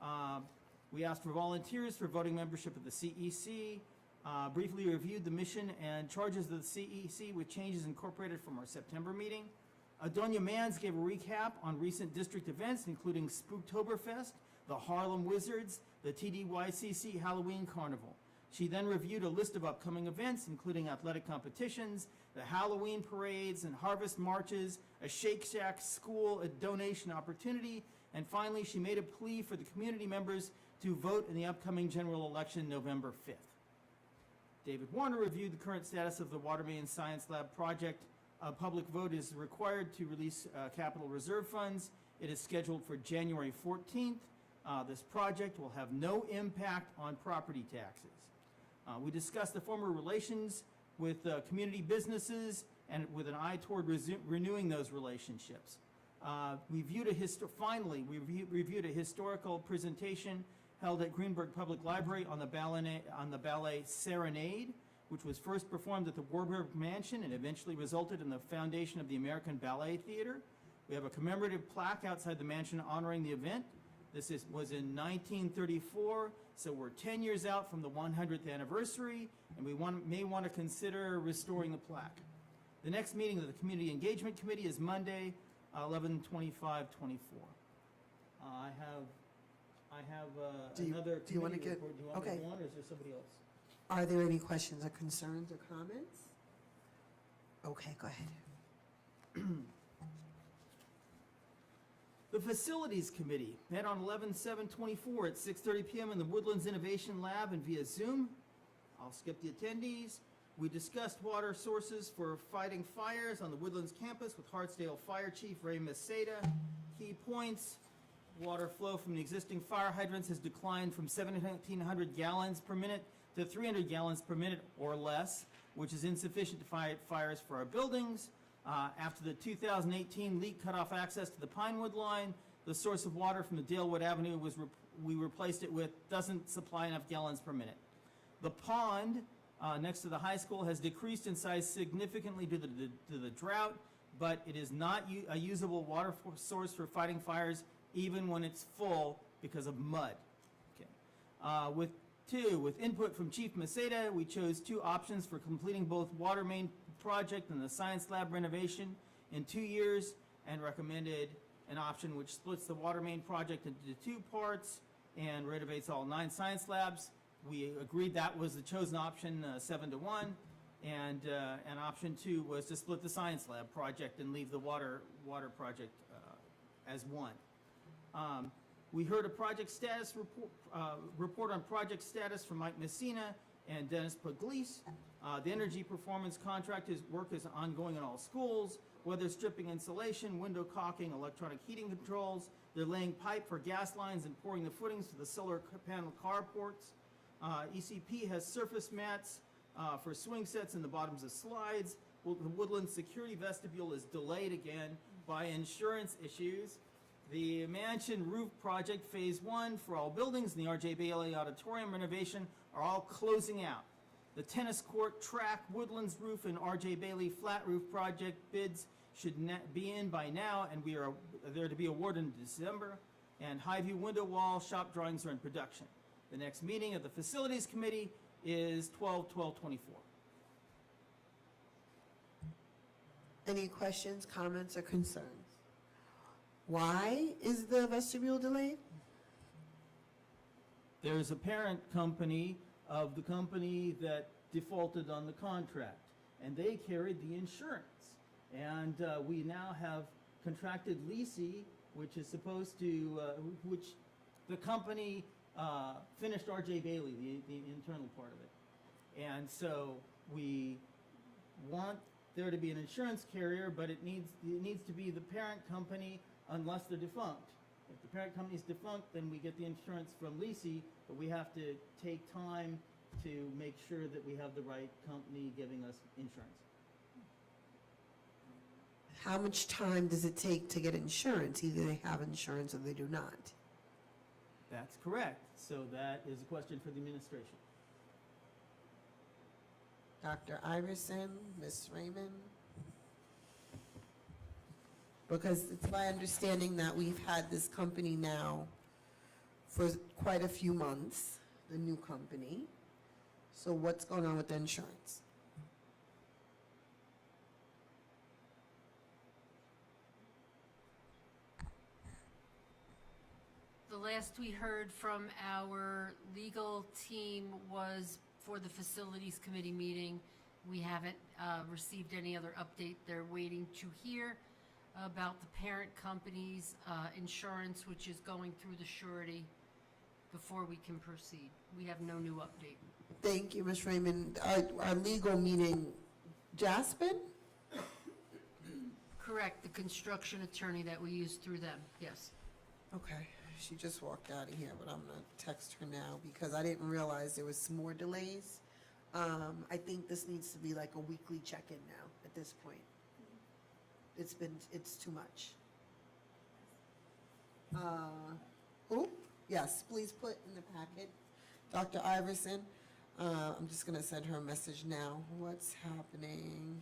Okay. We asked for volunteers for voting membership of the CEC, briefly reviewed the mission and charges of the CEC with changes incorporated from our September meeting. Adonia Mans gave a recap on recent district events, including Spooktoberfest, the Harlem Wizards, the TDYCC Halloween Carnival. She then reviewed a list of upcoming events, including athletic competitions, the Halloween parades and harvest marches, a Shake Shack school, a donation opportunity, and finally, she made a plea for the community members to vote in the upcoming general election November 5th. David Warner reviewed the current status of the Water Main Science Lab project. A public vote is required to release capital reserve funds. It is scheduled for January 14th. This project will have no impact on property taxes. We discussed the former relations with community businesses and with an eye toward renewing those relationships. We reviewed a historical presentation held at Greenburgh Public Library on the ballet Serenade, which was first performed at the Warburg Mansion and eventually resulted in the foundation of the American Ballet Theater. We have a commemorative plaque outside the mansion honoring the event. This was in 1934, so we're 10 years out from the 100th anniversary, and we may want to consider restoring the plaque. The next meeting of the Community Engagement Committee is Monday, 11/25/24. I have another do you wanna committee get- report. Do you want me to okay. go on, or is there somebody else? Are there any questions or concerns or comments? Okay, go ahead. The Facilities Committee met on 11/7/24 at 6:30 p.m. in the Woodlands Innovation Lab and via Zoom. I'll skip the attendees. We discussed water sources for fighting fires on the Woodlands campus with Hartsdale Fire Chief Ray Maceda. Key points: water flow from the existing fire hydrants has declined from 1,700 gallons per minute to 300 gallons per minute or less, which is insufficient to fight fires for our buildings. After the 2018 leak cut off access to the Pinewood line, the source of water from the Dalewood Avenue we replaced it with doesn't supply enough gallons per minute. The pond next to the high school has decreased in size significantly due to the drought, but it is not a usable water source for fighting fires, even when it's full because of mud. Okay. With input from Chief Maceda, we chose two options for completing both water main project and the science lab renovation in 2 years, and recommended an option which splits the water main project into 2 parts and renovates all 9 science labs. We agreed that was the chosen option, 7-1, and option 2 was to split the science lab project and leave the water project as one. We heard a project status report on project status from Mike Messina and Dennis Pugliese. The energy performance contract work is ongoing in all schools. Weather stripping insulation, window caulking, electronic heating controls. They're laying pipe for gas lines and pouring the footings to the solar panel carports. ECP has surface mats for swing sets in the bottoms of slides. The Woodland Security Vestibule is delayed again by insurance issues. The mansion roof project, phase 1 for all buildings, and the RJ Bailey Auditorium renovation are all closing out. The tennis court, track, Woodlands roof, and RJ Bailey flat roof project bids should be in by now, and they're to be awarded in December. And Highview window wall shop drawings are in production. The next meeting of the Facilities Committee is 12/12/24. Any questions, comments, or concerns? Why is the vestibule delayed? There's a parent company of the company that defaulted on the contract, and they carried the insurance. And we now have contracted leasing, which is supposed to, which the company finished RJ Bailey, the internal part of it. And so we want there to be an insurance carrier, but it needs to be the parent company unless they're defunct. If the parent company is defunct, then we get the insurance from Lisi, but we have to take time to make sure that we have the right company giving us insurance. How much time does it take to get insurance? Either they have insurance or they do not. That's correct. So that is a question for the administration. Dr. Iverson, Ms. Raymond? Because it's my understanding that we've had this company now for quite a few months, the new company. So what's going on with the insurance? The last we heard from our legal team was for the facilities committee meeting. We haven't received any other update. They're waiting to hear about the parent company's insurance, which is going through the surety before we can proceed. We have no new update. Thank you, Ms. Raymond. Our legal meaning Jaspin? Correct, the construction attorney that we use through them, yes. Okay, she just walked out of here, but I'm gonna text her now because I didn't realize there was some more delays. I think this needs to be like a weekly check-in now at this point. It's too much. Who? Yes, please put in the packet, Dr. Iverson. I'm just gonna send her a message now. What's happening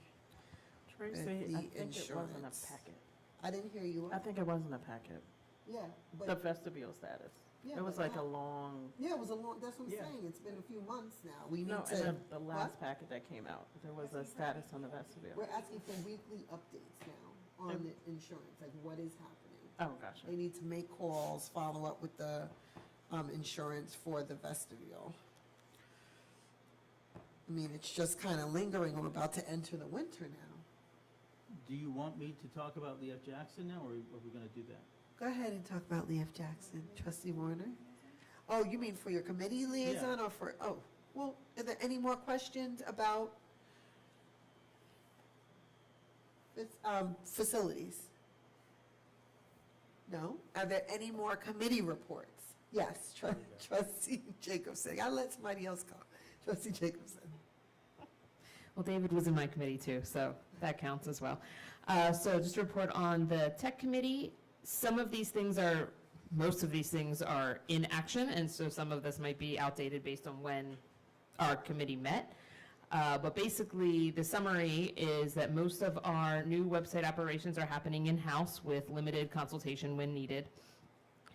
with Tracy, the I think it insurance? wasn't a packet. I didn't hear you. I think it wasn't a packet. Yeah, The but, vestibule status. yeah, It was but like a how- long, yeah, it was a long, that's what I'm Yeah. saying. It's been a few months now. We need no, to. and the last packet that came out, there was a status on the vestibule. We're asking for weekly updates now on the insurance, like what is happening. Oh, gotcha. They need to make calls, follow up with the insurance for the vestibule. I mean, it's just kind of lingering. We're about to enter the winter now. Do you want me to talk about Leah Jackson now, or are we gonna do that? Go ahead and talk about Leah Jackson, Trustee Warner. Oh, you mean for your committee liaison or for, oh, well, are there any more questions about this, facilities? No? Are there any more committee reports? Yes, Trustee Jacobson. I'll let somebody else go. Trustee Jacobson. Well, David was in my committee too, so that counts as well. So just to report on the tech committee, most of these things are in action, and so some of this might be outdated based on when our committee met. But basically, the summary is that most of our new website operations are happening in-house with limited consultation when needed.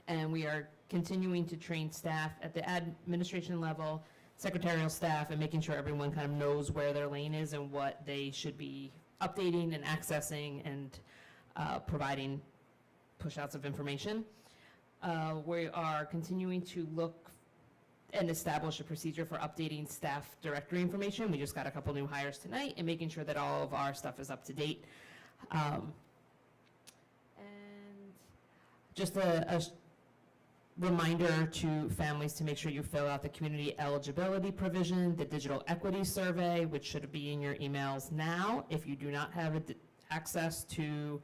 And we are continuing to train staff at the administration level, secretarial staff, and making sure everyone kind of knows where their lane is and what they should be updating and accessing and providing push-outs of information. We are continuing to look and establish a procedure for updating staff directory information. We just got a couple new hires tonight and making sure that all of our stuff is up to date. And just a reminder to families to make sure you fill out the community eligibility provision, the digital equity survey, which should be in your emails now. If you do not have access to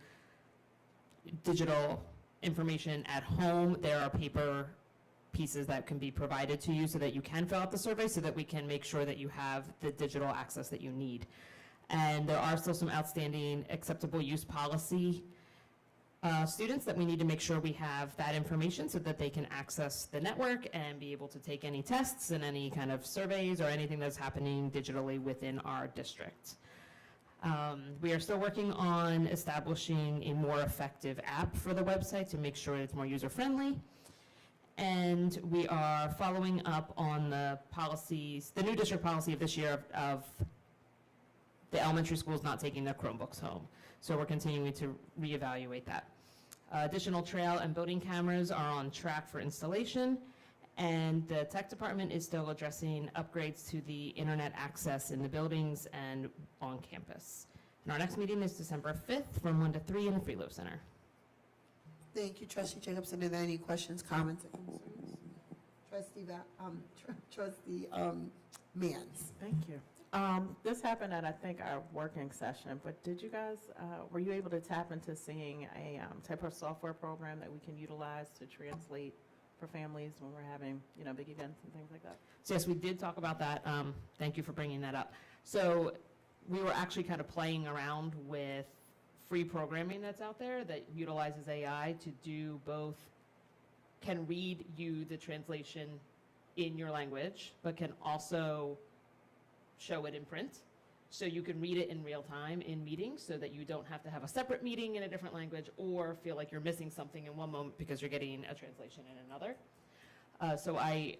digital information at home, there are paper pieces that can be provided to you so that you can fill out the survey so that we can make sure that you have the digital access that you need. And there are still some outstanding acceptable use policy students that we need to make sure we have that information so that they can access the network and be able to take any tests and any kind of surveys or anything that's happening digitally within our district. We are still working on establishing a more effective app for the website to make sure it's more user-friendly. And we are following up on the policies, the new district policy of this year of the elementary schools not taking their Chromebooks home. So we're continuing to reevaluate that. Additional trail and boating cameras are on track for installation, and the tech department is still addressing upgrades to the internet access in the buildings and on campus. And our next meeting is December 5th from 1 to 3 in the Freelo Center. Thank you, Trustee Jacobson. Are there any questions, comments, or concerns? Trustee Mans. Thank you. This happened at, I think, our working session, but did you guys, were you able to tap into seeing a type of software program that we can utilize to translate for families when we're having, big events and things like that? So yes, we did talk about that. Thank you for bringing that up. So we were actually kind of playing around with free programming that's out there that utilizes AI to do both, can read you the translation in your language, but can also show it in print. So you can read it in real time in meetings so that you don't have to have a separate meeting in a different language or feel like you're missing something in one moment because you're getting a translation in another. So I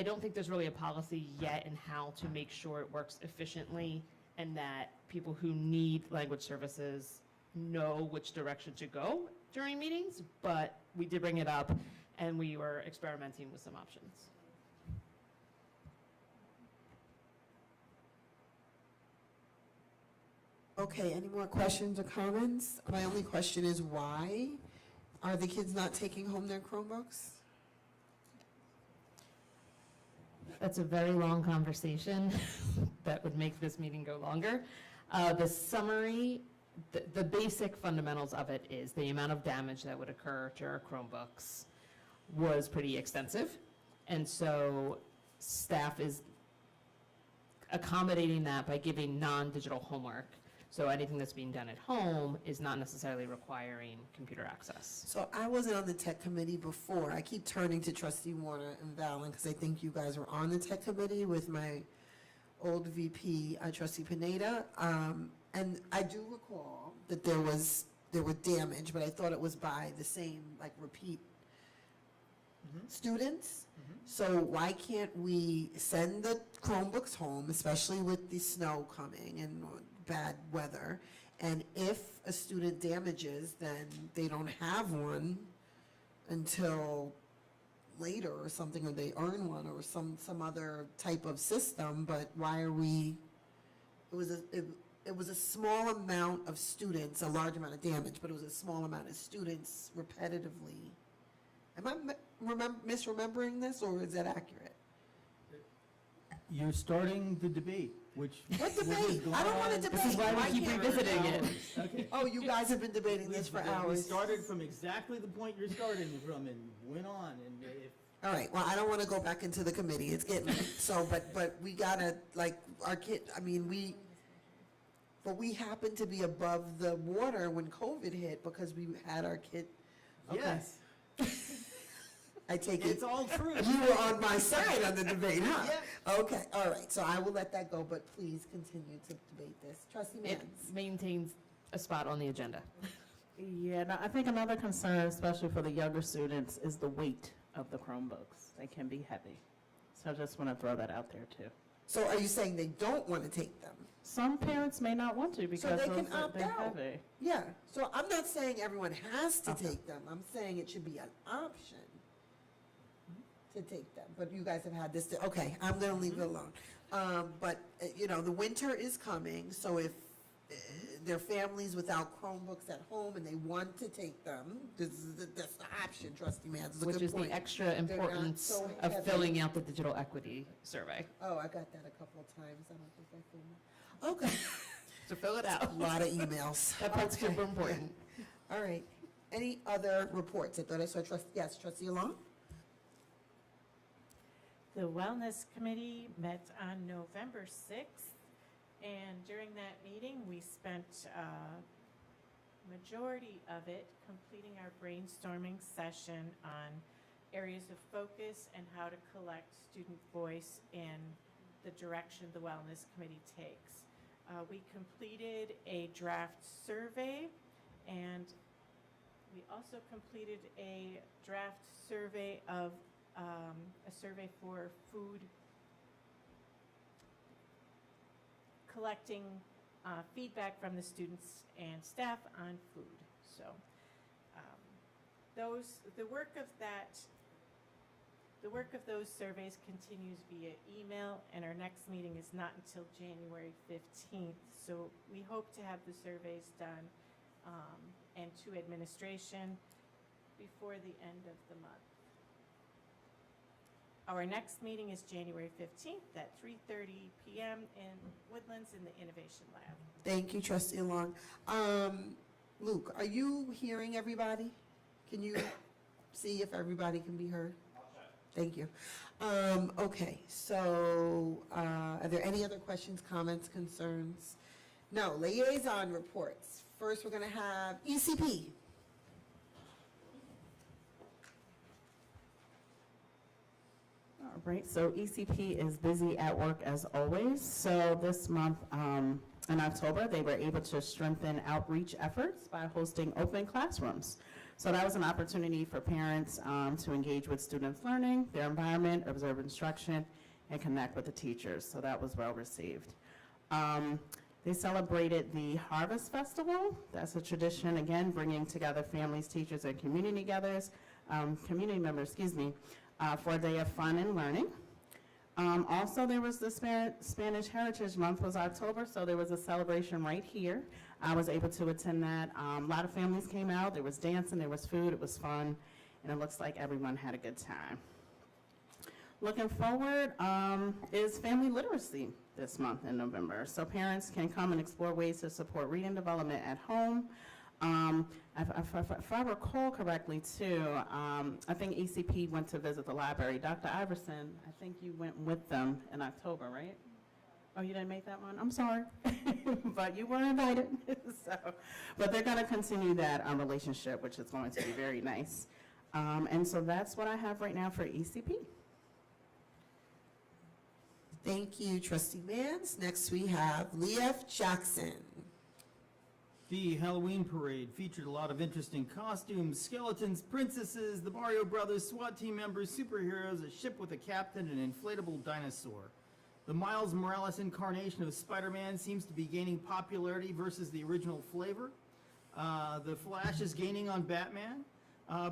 don't think there's really a policy yet in how to make sure it works efficiently and that people who need language services know which direction to go during meetings, but we did bring it up and we were experimenting with some options. Okay, any more questions or comments? My only question is why are the kids not taking home their Chromebooks? That's a very long conversation that would make this meeting go longer. The summary, the basic fundamentals of it is the amount of damage that would occur to our Chromebooks was pretty extensive. And so staff is accommodating that by giving non-digital homework. So anything that's being done at home is not necessarily requiring computer access. So I wasn't on the tech committee before. I keep turning to Trustee Warner and Valen because I think you guys were on the tech committee with my old VP, Trustee Pineda. And I do recall that there was damage, but I thought it was by the same, like, repeat students. So why can't we send the Chromebooks home, especially with the snow coming and bad weather? And if a student damages, then they don't have one until later or something, or they earn one or some other type of system. But why are we, it was a small amount of students, a large amount of damage, but it was a small amount of students repetitively. Am I misremembering this, or is that accurate? You're starting the debate, which. What debate? I don't want to debate. This is why we keep revisiting it. Okay. Oh, you guys have been debating this for We hours. started from exactly the point you're starting from and went on, and if. All right, well, I don't want to go back into the committee. It's getting late. So, but we gotta, like, our kid, I mean, but we happened to be above the water when COVID hit because we had our kid. Okay. Yes, I take it. it's all true. You were on my side on the debate, huh? Okay, all right, so I will let that go, but please continue to debate this. Trustee It Mans. maintains a spot on the agenda. Yeah, no, I think another concern, especially for the younger students, is the weight of the Chromebooks. They can be heavy. So I just want to throw that out there too. So are you saying they don't want to take them? Some parents may not want to because they can those opt they're out. heavy. Yeah, so I'm not saying everyone has to Okay. take them. I'm saying it should be an option to take them. But you guys have had this, okay, I'm gonna leave it alone. But, you know, the winter is coming, so if there are families without Chromebooks at home and they want to take them, that's the option, Trustee Mans. It's a Which good is the point. extra not importance so of heavy. filling out the digital equity survey. Oh, I got that a couple of times. I don't think I filled it. Okay. So fill it out. A lot of emails. That part's Okay. super important. All right. Any other reports? I thought I saw Trustee Alon? The Wellness Committee met on November 6th, and during that meeting, we spent majority of it completing our brainstorming session on areas of focus and how to collect student voice in the direction the Wellness Committee takes. We completed a draft survey, and we also completed a draft survey of a survey for food, collecting feedback from the students and staff on food. So the work of those surveys continues via email, and our next meeting is not until January 15th. So we hope to have the surveys done and to administration before the end of the month. Our next meeting is January 15th at 3:30 p.m. in Woodlands in the Innovation Lab. Thank you, Trustee Alon. Luke, are you hearing everybody? Can you see if everybody can be heard? Thank you. Okay, so are there any other questions, comments, concerns? No, liaison reports. First, we're going to have ECP. All right, so ECP is busy at work as always. So this month, in October, they were able to strengthen outreach efforts by hosting open classrooms. So that was an opportunity for parents to engage with students' learning, their environment, observe instruction, and connect with the teachers. So that was well received. They celebrated the Harvest Festival. That's a tradition, again, bringing together families, teachers, and community members, for a day of fun and learning. Also, there was the Spanish Heritage Month was October, so there was a celebration right here. I was able to attend that. A lot of families came out. There was dancing, there was food, it was fun, and it looks like everyone had a good time. Looking forward is family literacy this month in November. So parents can come and explore ways to support reading development at home. If I recall correctly too, I think ECP went to visit the library. Dr. Iverson, I think you went with them in October, right? Oh, you didn't make that one? I'm sorry. But you were invited. But they're going to continue that relationship, which is going to be very nice. And so that's what I have right now for ECP. Thank you, Trustee Mans. Next, we have Leah Jackson. The Halloween parade featured a lot of interesting costumes, skeletons, princesses, the Mario Brothers, SWAT team members, superheroes, a ship with a captain, and an inflatable dinosaur. The Miles Morales incarnation of Spider-Man seems to be gaining popularity versus the original flavor. The Flash is gaining on Batman.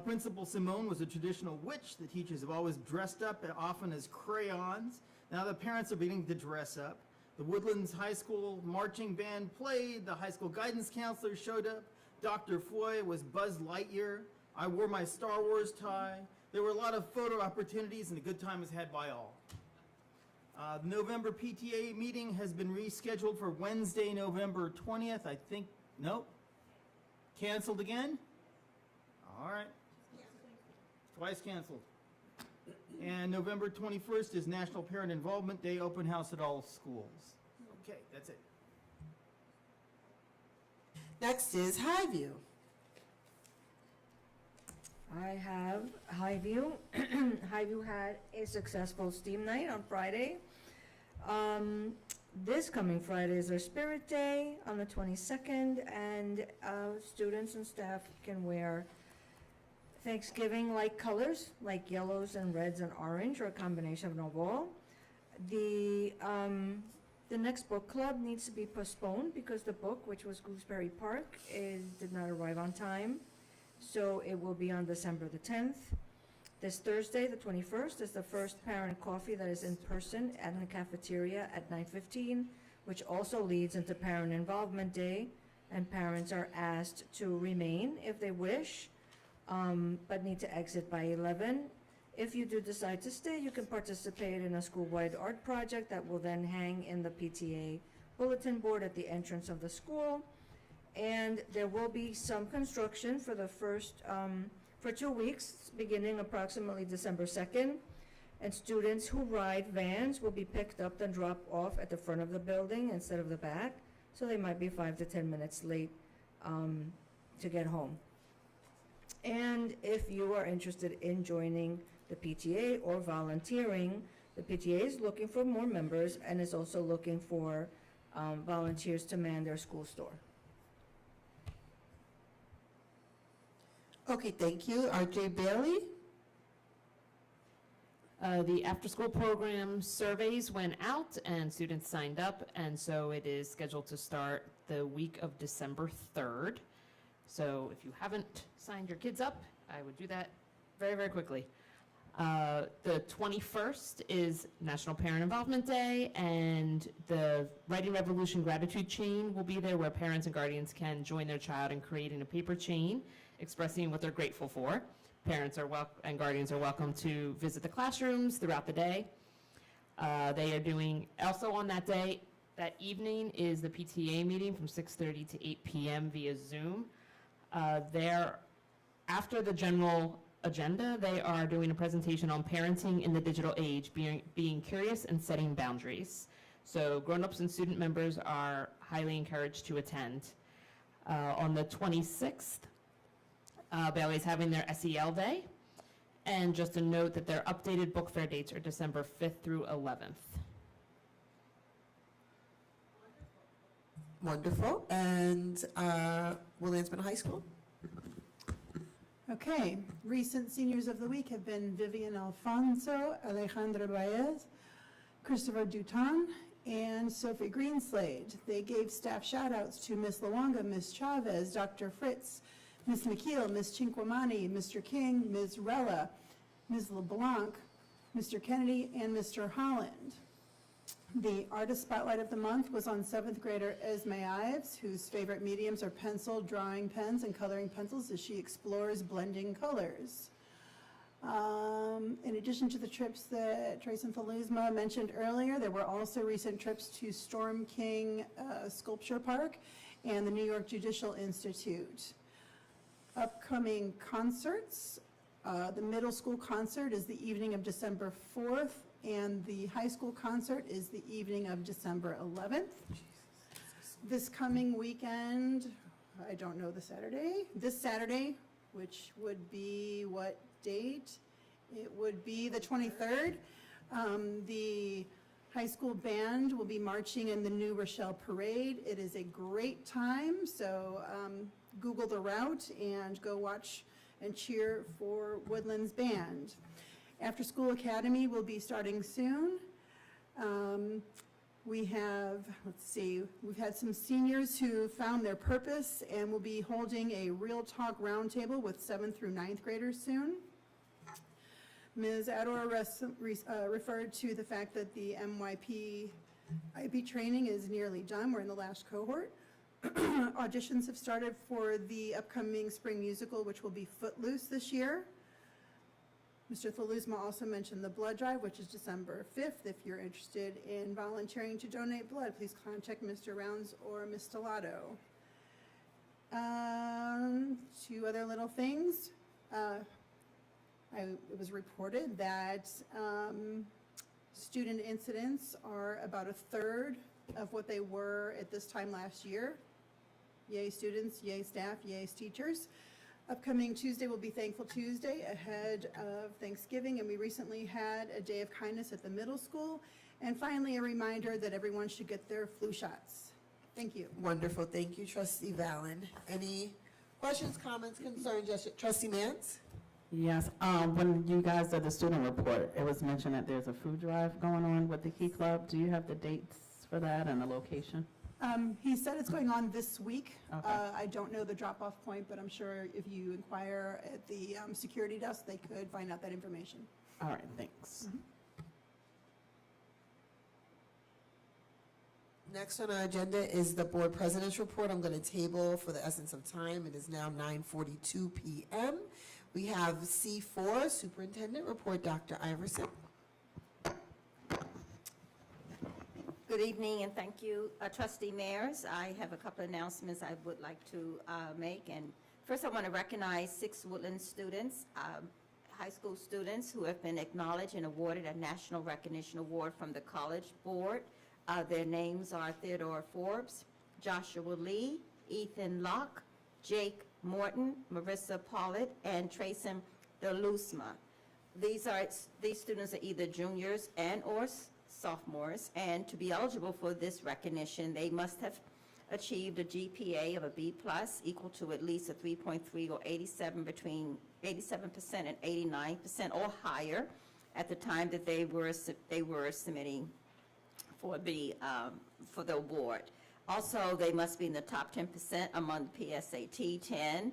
Principal Simone was a traditional witch. The teachers have always dressed up, often as crayons. Now the parents are beginning to dress up. The Woodlands High School marching band played. The high school guidance counselor showed up. Dr. Foy was Buzz Lightyear. I wore my Star Wars tie. There were a lot of photo opportunities, and a good time was had by all. The November PTA meeting has been rescheduled for Wednesday, November 20th. I think, nope. Canceled again? All right. Twice canceled. And November 21st is National Parent Involvement Day, open house at all schools. Okay, that's it. Next is Highview. I have Highview. Highview had a successful STEAM night on Friday. This coming Friday is their Spirit Day on the 22nd, and students and staff can wear Thanksgiving-like colors, like yellows and reds and orange, or a combination of all. The next book club needs to be postponed because the book, which was Gooseberry Park, did not arrive on time. So it will be on December the 10th. This Thursday, the 21st, is the first parent coffee that is in person at the cafeteria at 9:15, which also leads into Parent Involvement Day, and parents are asked to remain if they wish, but need to exit by 11. If you do decide to stay, you can participate in a school-wide art project that will then hang in the PTA bulletin board at the entrance of the school. And there will be some construction for the first, for 2 weeks, beginning approximately December 2nd. And students who ride vans will be picked up and dropped off at the front of the building instead of the back. So they might be 5 to 10 minutes late to get home. And if you are interested in joining the PTA or volunteering, the PTA is looking for more members and is also looking for volunteers to man their school store. Okay, thank you. RJ Bailey? The after-school program surveys went out and students signed up, and so it is scheduled to start the week of December 3rd. So if you haven't signed your kids up, I would do that very, very quickly. The 21st is National Parent Involvement Day, and the Writing Revolution Gratitude Chain will be there, where parents and guardians can join their child in creating a paper chain expressing what they're grateful for. Parents are and guardians are welcome to visit the classrooms throughout the day. They are doing, also on that day, that evening is the PTA meeting from 6:30 to 8 p.m. via Zoom. After the general agenda, they are doing a presentation on parenting in the digital age, being curious and setting boundaries. So grown-ups and student members are highly encouraged to attend. On the 26th, Bailey's having their SEL day, And just a note that their updated book fair dates are December 5th through 11th. Wonderful. And Williams Middle High School? Okay, recent seniors of the week have been Vivian Alfonso, Alejandra Baez, Christopher Duton, and Sophie Greenslade. They gave staff shout-outs to Miss Luanga, Miss Chavez, Dr. Fritz, Miss McKeel, Miss Chinquamani, Mr. King, Ms. Rella, Ms. LeBlanc, Mr. Kennedy, and Mr. Holland. The artist spotlight of the month was on 7th grader Esme Ives, whose favorite mediums are pencil, drawing pens, and coloring pencils as she explores blending colors. In addition to the trips that Trace and Faluzma mentioned earlier, there were also recent trips to Storm King Sculpture Park and the New York Judicial Institute. Upcoming concerts, the middle school concert is the evening of December 4th, and the high school concert is the evening of December 11th. This coming weekend, I don't know the Saturday, this Saturday, which would be what date? It would be the 23rd. The high school band will be marching in the New Rochelle Parade. It is a great time, so Google the route and go watch and cheer for Woodlands Band. After School Academy will be starting soon. We have, we've had some seniors who found their purpose and will be holding a Real Talk Roundtable with 7th through 9th graders soon. Ms. Ador referred to the fact that the MYP IB training is nearly done. We're in the last cohort. Auditions have started for the upcoming spring musical, which will be Footloose this year. Mr. Faluzma also mentioned the blood drive, which is December 5th. If you're interested in volunteering to donate blood, please contact Mr. Rounds or Ms. Stellato. Two other little things. It was reported that student incidents are about 1/3 of what they were at this time last year. Yay students, yay staff, yay teachers. Upcoming Tuesday will be Thankful Tuesday ahead of Thanksgiving, and we recently had a day of kindness at the middle school. And finally, a reminder that everyone should get their flu shots. Thank you. Wonderful. Thank you, Trustee Valen. Any questions, comments, concerns? Yes, Trustee Mance? Yes, when you guys did the student report, it was mentioned that there's a food drive going on with the Key Club. Do you have the dates for that and the location? He said it's going on this week. Okay. I don't know the drop-off point, but I'm sure if you inquire at the security desk, they could find out that information. All right, thanks. Next on our agenda is the Board President's Report. I'm going to table for the essence of time. It is now 9:42 p.m. We have C4, Superintendent Report, Dr. Iverson. Good evening, and thank you, Trustee Mayers. I have a couple of announcements I would like to make. And first, I want to recognize 6 Woodlands students, high school students, who have been acknowledged and awarded a National Recognition Award from the College Board. Their names are Theodore Forbes, Joshua Lee, Ethan Locke, Jake Morton, Marissa Pollitt, and Trayson DeLusma. These students are either juniors and or sophomores, and to be eligible for this recognition, they must have achieved a GPA of a B+ equal to at least a 3.3 or 87 between 87% and 89% or higher at the time that they were submitting for the award. Also, they must be in the top 10% among PSAT 10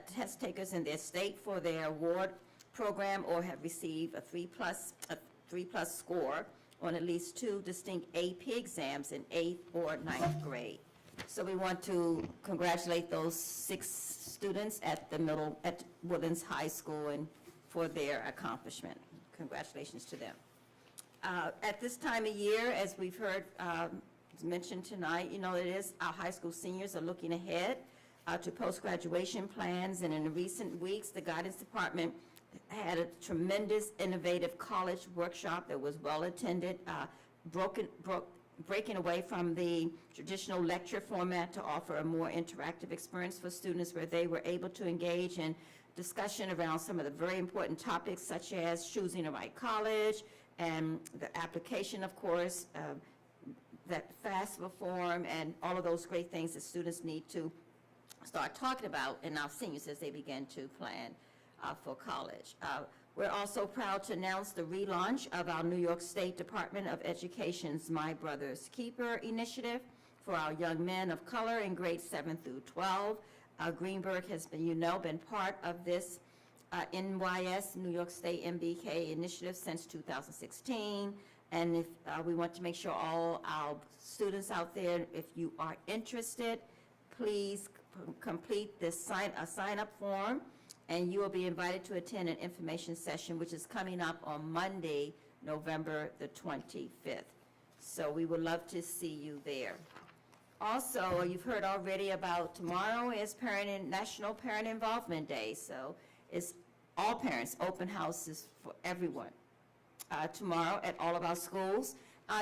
test takers in their state for their award program, or have received a 3+ score on at least 2 distinct AP exams in 8th or 9th grade. So we want to congratulate those 6 students at Woodlands High School and for their accomplishment. Congratulations to them. At this time of year, as we've heard mentioned tonight, it is our high school seniors are looking ahead to post-graduation plans, and in the recent weeks, the guidance department had a tremendous innovative college workshop that was well attended, breaking away from the traditional lecture format to offer a more interactive experience for students, where they were able to engage in discussion around some of the very important topics such as choosing the right college and the application, of course, that FAFSA form and all of those great things that students need to start talking about and our seniors as they begin to plan for college. We're also proud to announce the relaunch of our New York State Department of Education's My Brother's Keeper initiative for our young men of color in grades 7 through 12. Greenburgh has been, been part of this NYS, New York State MBK initiative since 2016. And if we want to make sure all our students out there, if you are interested, please complete this sign-up form, and you will be invited to attend an information session, which is coming up on Monday, November the 25th. So we would love to see you there. Also, you've heard already about tomorrow is National Parent Involvement Day, so it's all parents, open houses for everyone. Tomorrow at all of our schools.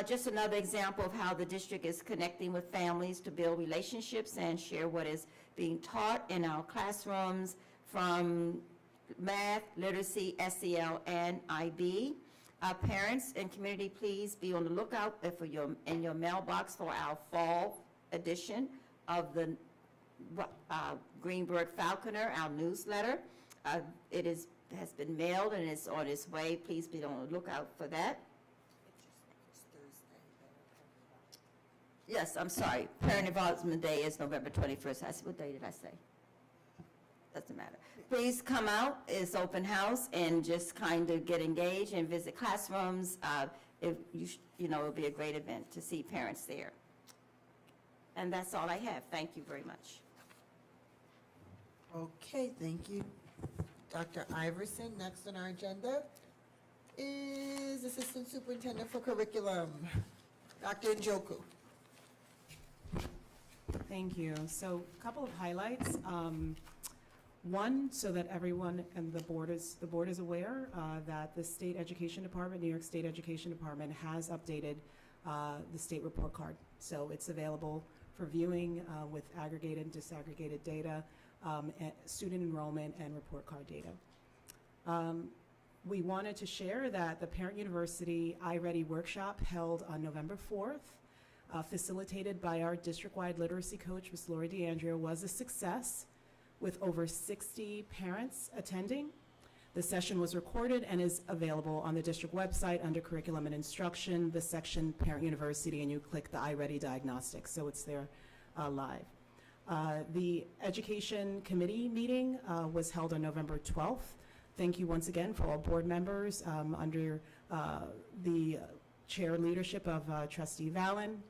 Just another example of how the district is connecting with families to build relationships and share what is being taught in our classrooms from math, literacy, SEL, and IB. Parents and community, please be on the lookout in your mailbox for our fall edition of the Greenburgh Falconer, our newsletter. It has been mailed and it's on its way. Please be on the lookout for that. Yes, I'm sorry. Parent Involvement Day is November 21st. What day did I say? Doesn't matter. Please come out. It's open house and just kind of get engaged and visit classrooms. It'll be a great event to see parents there. And that's all I have. Thank you very much. Okay, thank you, Dr. Iverson. Next on our agenda is Assistant Superintendent for Curriculum, Dr. Njoku. Thank you. So a couple of highlights. One, so that everyone and the board is aware that the State Education Department, New York State Education Department, has updated the state report card. So it's available for viewing with aggregated and disaggregated data, student enrollment, and report card data. We wanted to share that the Parent University iReady workshop held on November 4th, facilitated by our district-wide literacy coach, Ms. Lori DeAndrea, was a success with over 60 parents attending. The session was recorded and is available on the district website under Curriculum and Instruction, the section Parent University, and you click the iReady Diagnostics, so it's there live. The Education Committee meeting was held on November 12th. Thank you once again for all board members under the chair leadership of Trustee Vallon.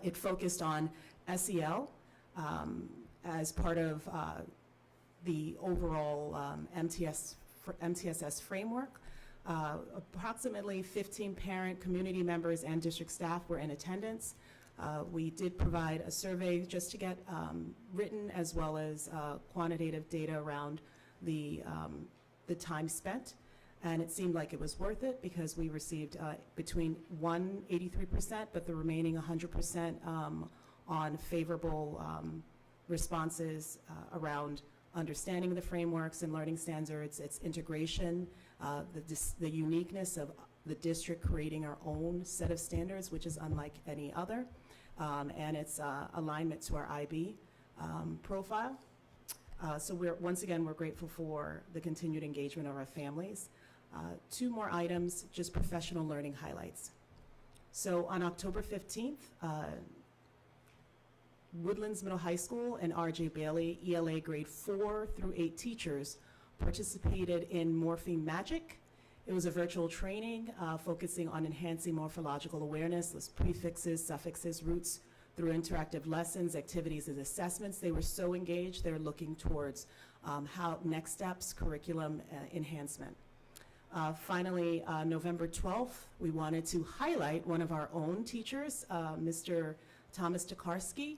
It focused on SEL as part of the overall MTSS framework. Approximately 15 parent, community members, and district staff were in attendance. We did provide a survey just to get written as well as quantitative data around the time spent. And it seemed like it was worth it because we received between 83%, but the remaining 100% on favorable responses around understanding the frameworks and learning standards, its integration, the uniqueness of the district creating our own set of standards, which is unlike any other, and its alignment to our IB profile. So once again, we're grateful for the continued engagement of our families. Two more items, just professional learning highlights. So on October 15th, Woodlands Middle High School and R.J. Bailey ELA grade 4 through 8 teachers participated in Morphing Magic. It was a virtual training focusing on enhancing morphological awareness, those prefixes, suffixes, roots, through interactive lessons, activities, and assessments. They were so engaged, they're looking towards how next steps, curriculum enhancement. Finally, November 12th, we wanted to highlight one of our own teachers, Mr. Thomas Tokarski.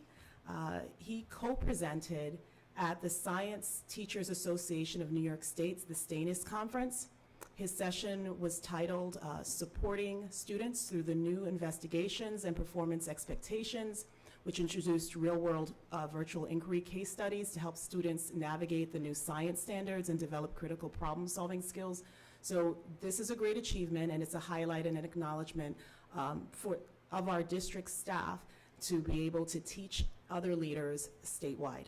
He co-presented at the Science Teachers Association of New York State's, the STANIS conference. His session was titled Supporting Students Through the New Investigations and Performance Expectations which introduced real-world virtual inquiry case studies to help students navigate the new science standards and develop critical problem-solving skills. So this is a great achievement, and it's a highlight and an acknowledgement of our district staff to be able to teach other leaders statewide.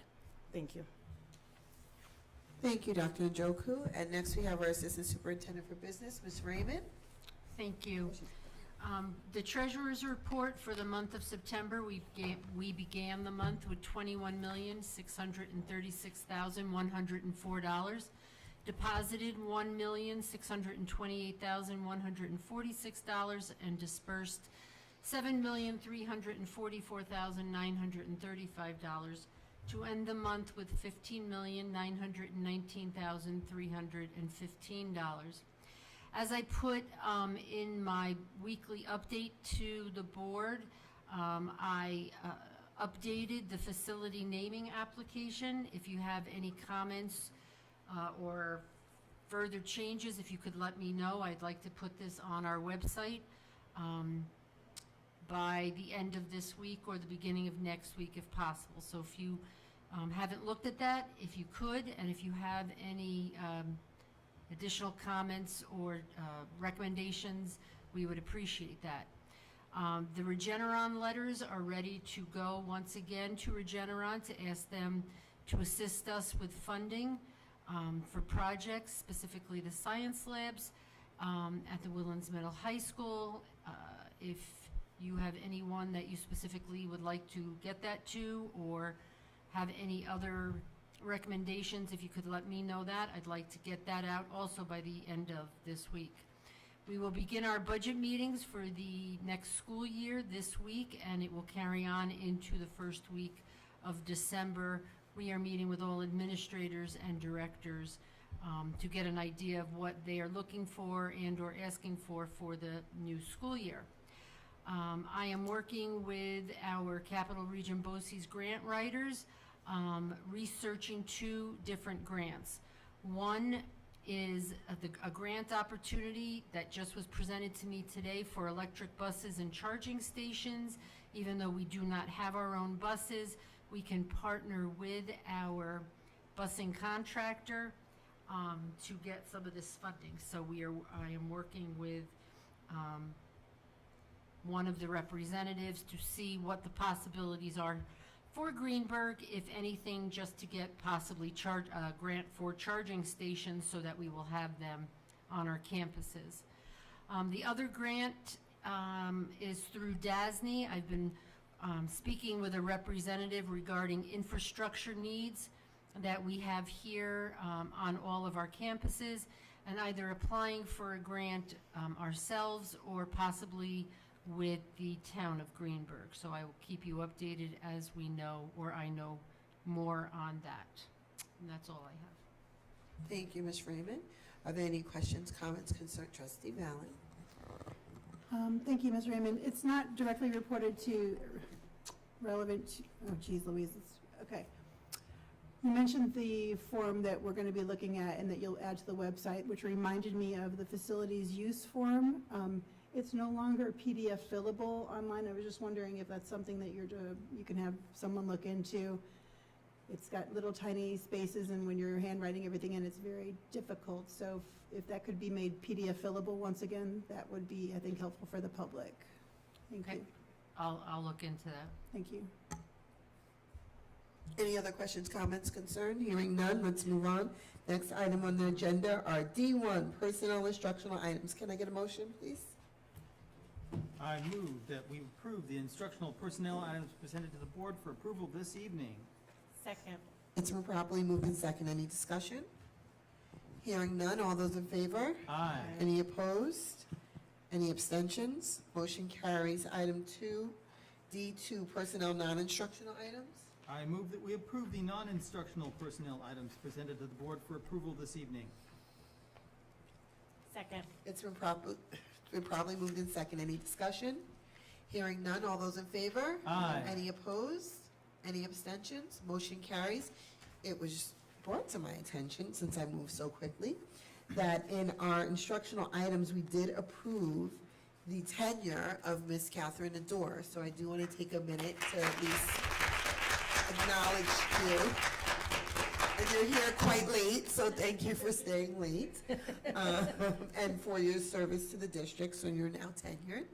Thank you. Thank you, Dr. Njoku. And next we have our Assistant Superintendent for Business, Ms. Raymond. Thank you. The treasurer's report for the month of September, we began the month with $21,636,104, deposited $1,628,146, and dispersed $7,344,935, to end the month with $15,919,315. As I put in my weekly update to the board, I updated the facility naming application. If you have any comments or further changes, if you could let me know. I'd like to put this on our website by the end of this week or the beginning of next week if possible. So if you haven't looked at that, if you could, and if you have any additional comments or recommendations, we would appreciate that. The Regeneron letters are ready to go once again to Regeneron to ask them to assist us with funding for projects, specifically the science labs at the Woodlands Middle High School. If you have anyone that you specifically would like to get that to, or have any other recommendations, if you could let me know that. I'd like to get that out also by the end of this week. We will begin our budget meetings for the next school year this week, and it will carry on into the first week of December. We are meeting with all administrators and directors to get an idea of what they are looking for and or asking for the new school year. I am working with our Capital Region BOCES grant writers, researching 2 different grants. One is a grant opportunity that just was presented to me today for electric buses and charging stations. Even though we do not have our own buses, we can partner with our busing contractor to get some of this funding. So I am working with one of the representatives to see what the possibilities are for Greenburgh, if anything, just to get possibly a grant for charging stations so that we will have them on our campuses. The other grant is through DASNY. I've been speaking with a representative regarding infrastructure needs that we have here on all of our campuses, and either applying for a grant ourselves or possibly with the town of Greenburgh. So I will keep you updated as we know, or I know more on that. And that's all I have. Thank you, Ms. Raymond. Are there any questions, comments, concerns? Trustee Valen. Thank you, Ms. Raymond. It's not directly reported to relevant, oh geez Louise, okay. You mentioned the form that we're going to be looking at and that you'll add to the website, which reminded me of the facilities use form. It's no longer PDF fillable online. I was just wondering if that's something that you can have someone look into. It's got little tiny spaces, and when you're handwriting everything in, it's very difficult. So if that could be made PDF fillable once again, that would be, I think, helpful for the public. Thank you. I'll look into that. Thank you. Any other questions, comments, concerns? Hearing none, let's move on. Next item on the agenda are D1, personnel instructional items. Can I get a motion, please? I move that we approve the instructional personnel items presented to the board for approval this evening. Second. It's been properly moved in second. Any discussion? Hearing none, all those in favor? Aye. Any opposed? Any abstentions? Motion carries. Item 2, D2, personnel non-instructional items. I move that we approve the non-instructional personnel items presented to the board for approval this evening. Second. It's been properly moved in second. Any discussion? Hearing none, all those in favor? Aye. Any opposed? Any abstentions? Motion carries. It was brought to my attention, since I moved so quickly, that in our instructional items, we did approve the tenure of Miss Catherine Adore. So I do want to take a minute to at least acknowledge you. And you're here quite late, so thank you for staying late. And for your service to the district, so you're now tenured.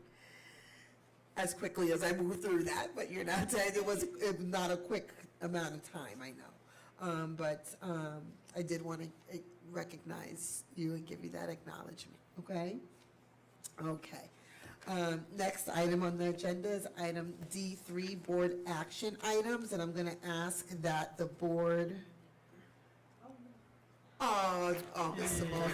As quickly as I moved through that, but you're now tenured. It was not a quick amount of time, I know. But I did want to recognize you and give you that acknowledgement, okay? Okay. Next item on the agenda is item D3, board action items, and I'm going to ask that the board... Oh, Miss Simone.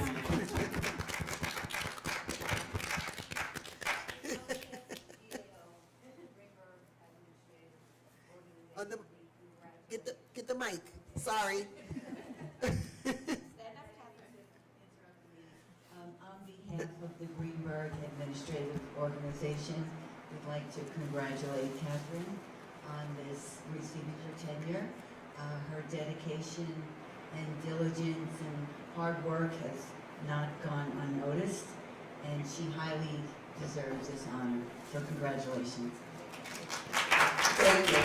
Get the mic. Sorry. On behalf of the Greenburgh Administrative Organization, we'd like to congratulate Catherine on this receiving her tenure. Her dedication and diligence and hard work has not gone unnoticed, and she highly deserves this honor. So congratulations. Thank you.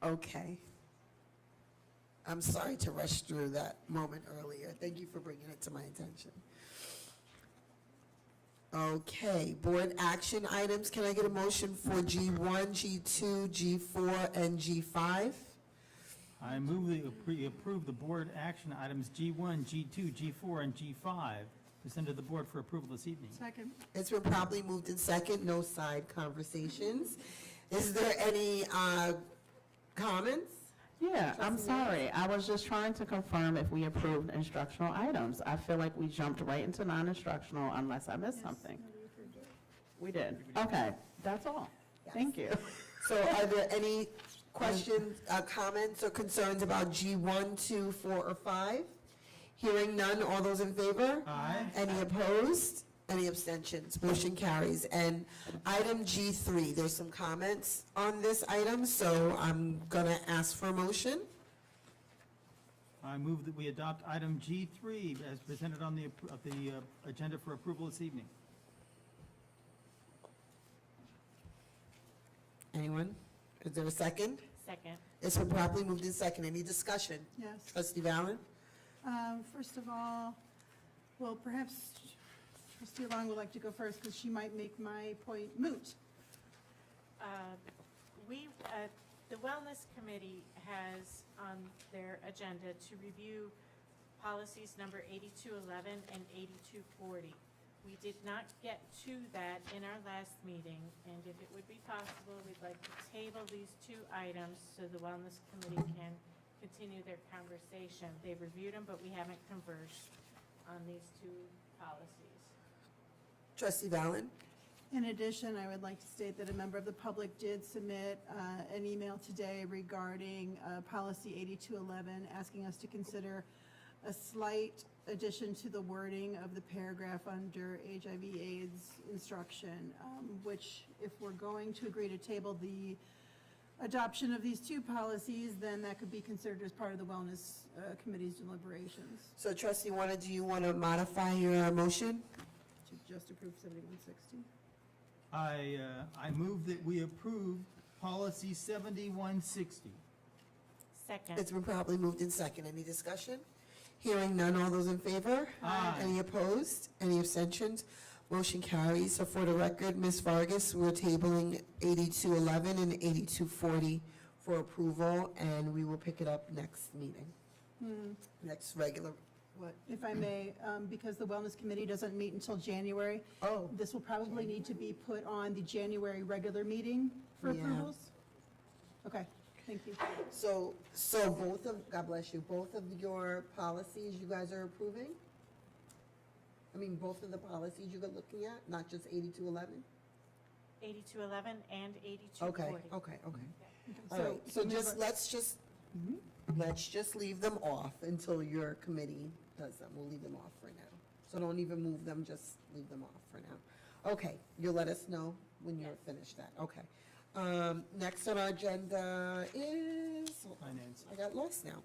Okay. I'm sorry to rush through that moment earlier. Thank you for bringing it to my attention. Okay, board action items. Can I get a motion for G1, G2, G4, and G5? I move that we approve the board action items G1, G2, G4, and G5 presented to the board for approval this evening. Second. It's been properly moved in second. No side conversations. Is there any comments? Yeah, I'm sorry. I was just trying to confirm if we approved instructional items. I feel like we jumped right into non-instructional unless I missed something. We did. Okay, that's all. Thank you. So are there any questions, comments, or concerns about G1, 2, 4, or 5? Hearing none, all those in favor? Aye. Any opposed? Any abstentions? Motion carries. And item G3, there's some comments on this item, so I'm going to ask for a motion. I move that we adopt item G3 as presented on the agenda for approval this evening. Anyone? Is there a second? Second. It's been properly moved in second. Any discussion? Yes. Trustee Valen? First of all, well, perhaps Trustee Long would like to go first because she might make my point moot. The Wellness Committee has on their agenda to review policies number 8211 and 8240. We did not get to that in our last meeting, and if it would be possible, we'd like to table these two items so the Wellness Committee can continue their conversation. They've reviewed them, but we haven't conversed on these two policies. Trustee Valen? In addition, I would like to state that a member of the public did submit an email today regarding policy 8211, asking us to consider a slight addition to the wording of the paragraph under HIV/AIDS instruction, which if we're going to agree to table the adoption of these two policies, then that could be considered as part of the Wellness Committee's deliberations. So Trustee Warner, do you want to modify your motion? To just approve 7160. I move that we approve policy 7160. Second. It's been properly moved in second. Any discussion? Hearing none, all those in favor? Aye. Any opposed? Any abstentions? Motion carries. So for the record, Ms. Vargas, we're tabling 8211 and 8240 for approval, and we will pick it up next meeting, next regular, what? If I may, because the Wellness Committee doesn't meet until January, Oh, this will probably need to be put on the January regular meeting for Yeah. approvals? Okay, thank you. so both of, God bless you, both of your policies you guys are approving? I mean, both of the policies you're looking at, not just 8211? 8211 and 8240. Okay. All So- right, so Ms. just, Var- let's just leave them off until your committee does them. We'll leave them off for now. So don't even move them, just leave them off for now. Okay, you'll let us know when you're finished that, okay. Next on our agenda is, Finance. I got lost now.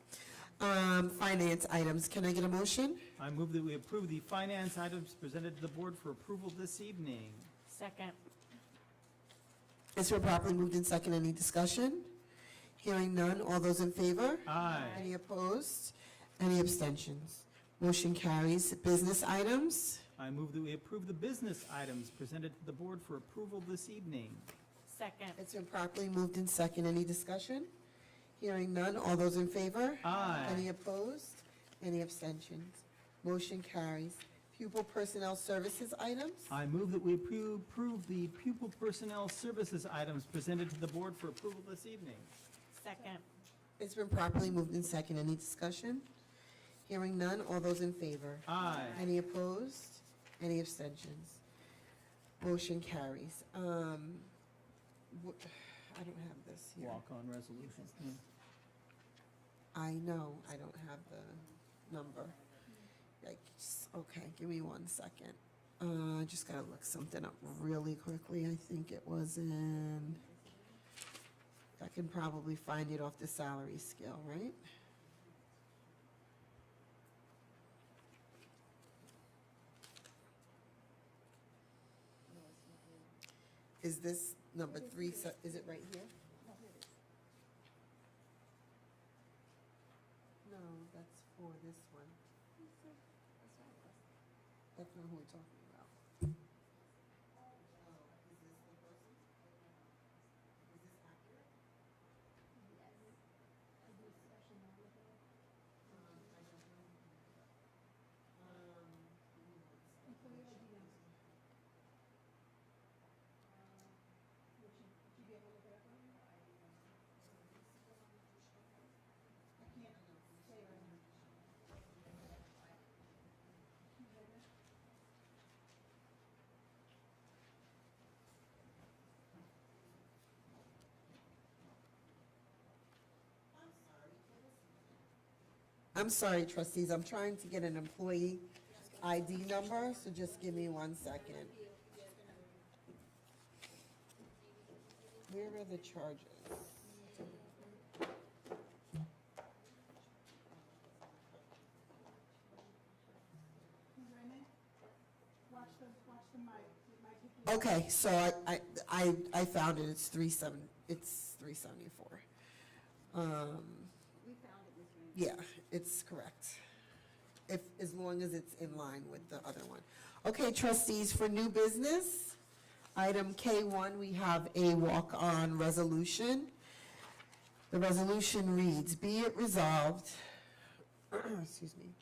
Finance items. Can I get a motion? I move that we approve the finance items presented to the board for approval this evening. Second. It's been properly moved in second. Any discussion? Hearing none. All those in favor? Aye. Any opposed? Any abstentions? Motion carries. Business items. I move that we approve the business items presented to the board for approval this evening. Second. It's been properly moved in second. Any discussion? Hearing none. All those in favor? Aye. Any opposed? Any abstentions? Motion carries. Pupil personnel services items. I move that we approve the pupil personnel services items presented to the board for approval this evening. Second. It's been properly moved in second. Any discussion? Hearing none. All those in favor? Aye. Any opposed? Any abstentions? Motion carries. I don't have this here. Walk-on resolution. I know, I don't have the number. Yikes. Okay, give me 1 second. I just gotta look something up really quickly. I think it was in, I can probably find it off the salary scale, right? Is this number 3, is it right here? No, that's for this one. That's not who we're talking about. I'm sorry, trustees, I'm trying to get an employee ID number, so just give me 1 second. Where are the charges? Okay, so I found it, it's 374. Yeah, it's correct. As long as it's in line with the other one. Okay, trustees, for new business, item K1, we have a walk-on resolution. The resolution reads, be it resolved, excuse me,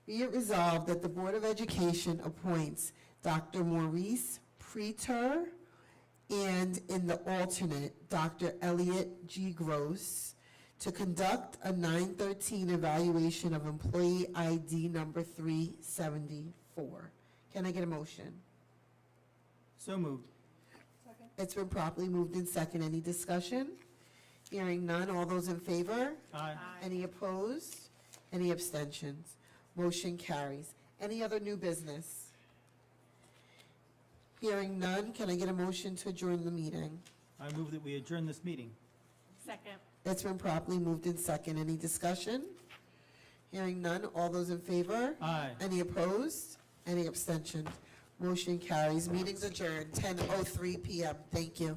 be it resolved that the Board of Education appoints Dr. Maurice Preter and in the alternate, Dr. Elliot G. Gross, to conduct a 9/13 evaluation of employee ID number 374. Can I get a motion? So moved. It's been properly moved in second. Any discussion? Hearing none. All those in favor? Aye. Any opposed? Any abstentions? Motion carries. Any other new business? Hearing none. Can I get a motion to adjourn the meeting? I move that we adjourn this meeting. Second. It's been properly moved in second. Any discussion? Hearing none. All those in favor? Aye. Any opposed? Any abstentions? Motion carries. Meeting's adjourned, 10:03 PM. Thank you.